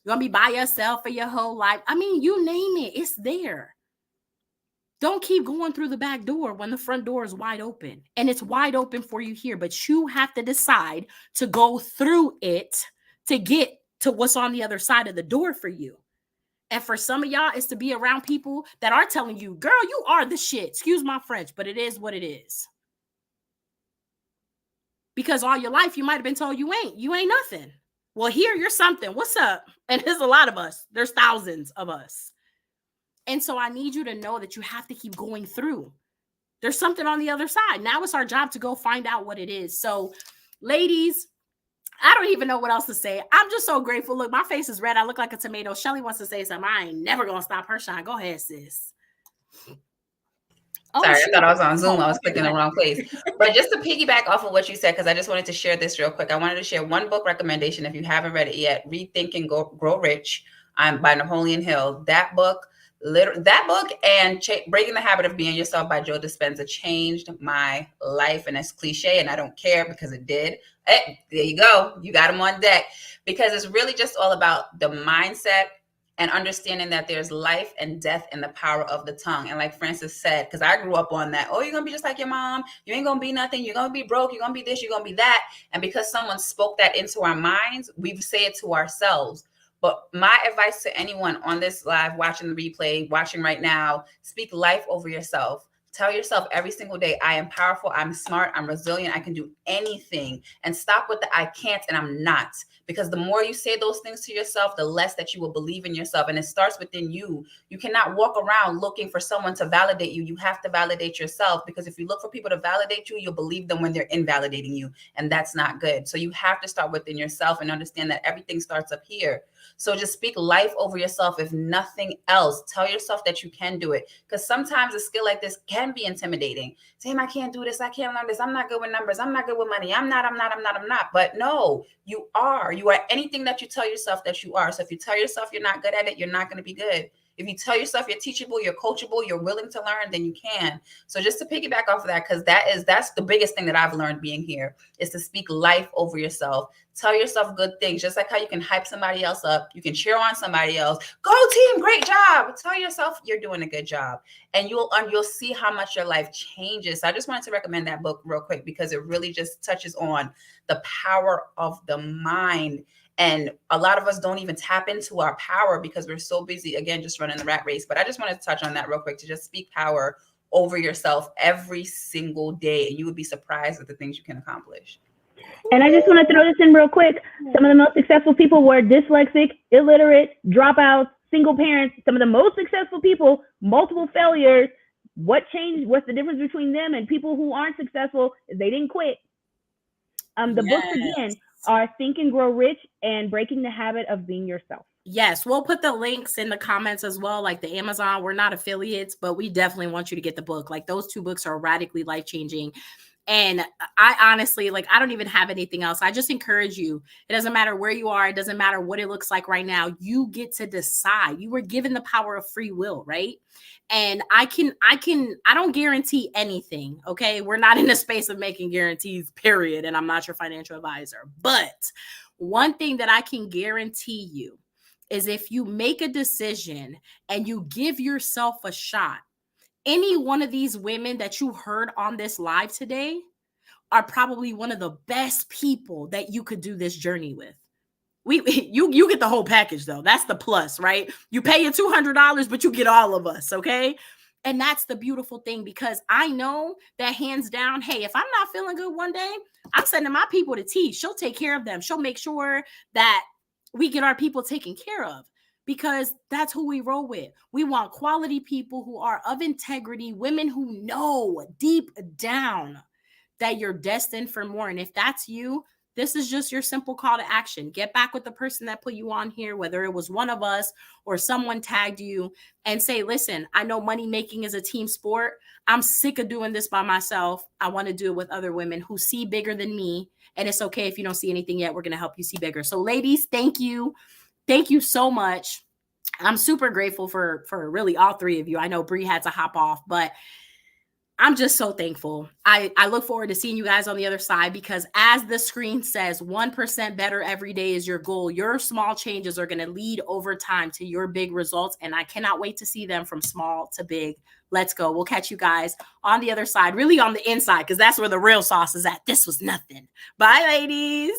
You're going to be by yourself for your whole life. I mean, you name it, it's there. Don't keep going through the back door when the front door is wide open. And it's wide open for you here, but you have to decide to go through it to get to what's on the other side of the door for you. And for some of y'all, it's to be around people that are telling you, girl, you are the shit. Excuse my French, but it is what it is. Because all your life, you might have been told you ain't nothing. Well, here, you're something. What's up? And there's a lot of us. There's thousands of us. And so I need you to know that you have to keep going through. There's something on the other side. Now it's our job to go find out what it is. So, ladies, I don't even know what else to say. I'm just so grateful. Look, my face is red. I look like a tomato. Shelly wants to say something. I ain't never going to stop her shine. Go ahead, sis. Oh, sorry, I thought I was on Zoom. I was clicking the wrong place. But just to piggyback off of what you said, because I just wanted to share this real quick. I wanted to share one book recommendation. If you haven't read it yet, Read, Think, and Grow Rich by Napoleon Hill. That book and Breaking the Habit of Being Yourself by Joe Dispenza changed my life. And it's cliche, and I don't care because it did. Hey, there you go. You got them on deck. Because it's really just all about the mindset and understanding that there's life and death in the power of the tongue. And like Francis said, because I grew up on that, oh, you're going to be just like your mom. You ain't going to be nothing. You're going to be broke. You're going to be this. You're going to be that. And because someone spoke that into our minds, we say it to ourselves. But my advice to anyone on this live, watching the replay, watching right now, speak life over yourself. Tell yourself every single day, I am powerful, I'm smart, I'm resilient, I can do anything. And stop with the I can't and I'm not. Because the more you say those things to yourself, the less that you will believe in yourself. And it starts within you. You cannot walk around looking for someone to validate you. You have to validate yourself, because if you look for people to validate you, you'll believe them when they're invalidating you. And that's not good. So you have to start within yourself and understand that everything starts up here. So just speak life over yourself, if nothing else. Tell yourself that you can do it. Because sometimes a skill like this can be intimidating. Damn, I can't do this. I can't learn this. I'm not good with numbers. I'm not good with money. I'm not. But no, you are. You are anything that you tell yourself that you are. So if you tell yourself you're not good at it, you're not going to be good. If you tell yourself you're teachable, you're coachable, you're willing to learn, then you can. So just to piggyback off of that, because that's the biggest thing that I've learned being here, is to speak life over yourself. Tell yourself good things, just like how you can hype somebody else up. You can cheer on somebody else. Go team, great job. Tell yourself you're doing a good job, and you'll see how much your life changes. So I just wanted to recommend that book real quick because it really just touches on the power of the mind. And a lot of us don't even tap into our power because we're so busy, again, just running the rat race. But I just wanted to touch on that real quick, to just speak power over yourself every single day, and you would be surprised at the things you can accomplish. And I just want to throw this in real quick. Some of the most successful people were dyslexic, illiterate, dropouts, single parents. Some of the most successful people, multiple failures. What changed? What's the difference between them and people who aren't successful? Is they didn't quit. The books, again, are Think and Grow Rich and Breaking the Habit of Being Yourself. Yes, we'll put the links in the comments as well, like the Amazon. We're not affiliates, but we definitely want you to get the book. Like, those two books are radically life-changing. And I honestly, like, I don't even have anything else. I just encourage you. It doesn't matter where you are. It doesn't matter what it looks like right now. You get to decide. You were given the power of free will, right? And I don't guarantee anything. Okay. We're not in the space of making guarantees, period. And I'm not your financial advisor. But one thing that I can guarantee you is if you make a decision and you give yourself a shot, any one of these women that you heard on this live today are probably one of the best people that you could do this journey with. You get the whole package though. That's the plus, right? You pay your $200, but you get all of us, okay? And that's the beautiful thing, because I know that hands down, hey, if I'm not feeling good one day, I'm sending my people to T. She'll take care of them. She'll make sure that we get our people taken care of, because that's who we roll with. We want quality people who are of integrity, women who know deep down that you're destined for more. And if that's you, this is just your simple call to action. Get back with the person that put you on here, whether it was one of us or someone tagged you, and say, listen, I know money making is a team sport. I'm sick of doing this by myself. I want to do it with other women who see bigger than me. And it's okay if you don't see anything yet. We're going to help you see bigger. So ladies, thank you. Thank you so much. I'm super grateful for really all three of you. I know Bree had to hop off, but I'm just so thankful. I look forward to seeing you guys on the other side, because as the screen says, 1% better every day is your goal. Your small changes are going to lead over time to your big results. And I cannot wait to see them from small to big. Let's go. We'll catch you guys on the other side, really on the inside, because that's where the real sauce is at. This was nothing. Bye, ladies.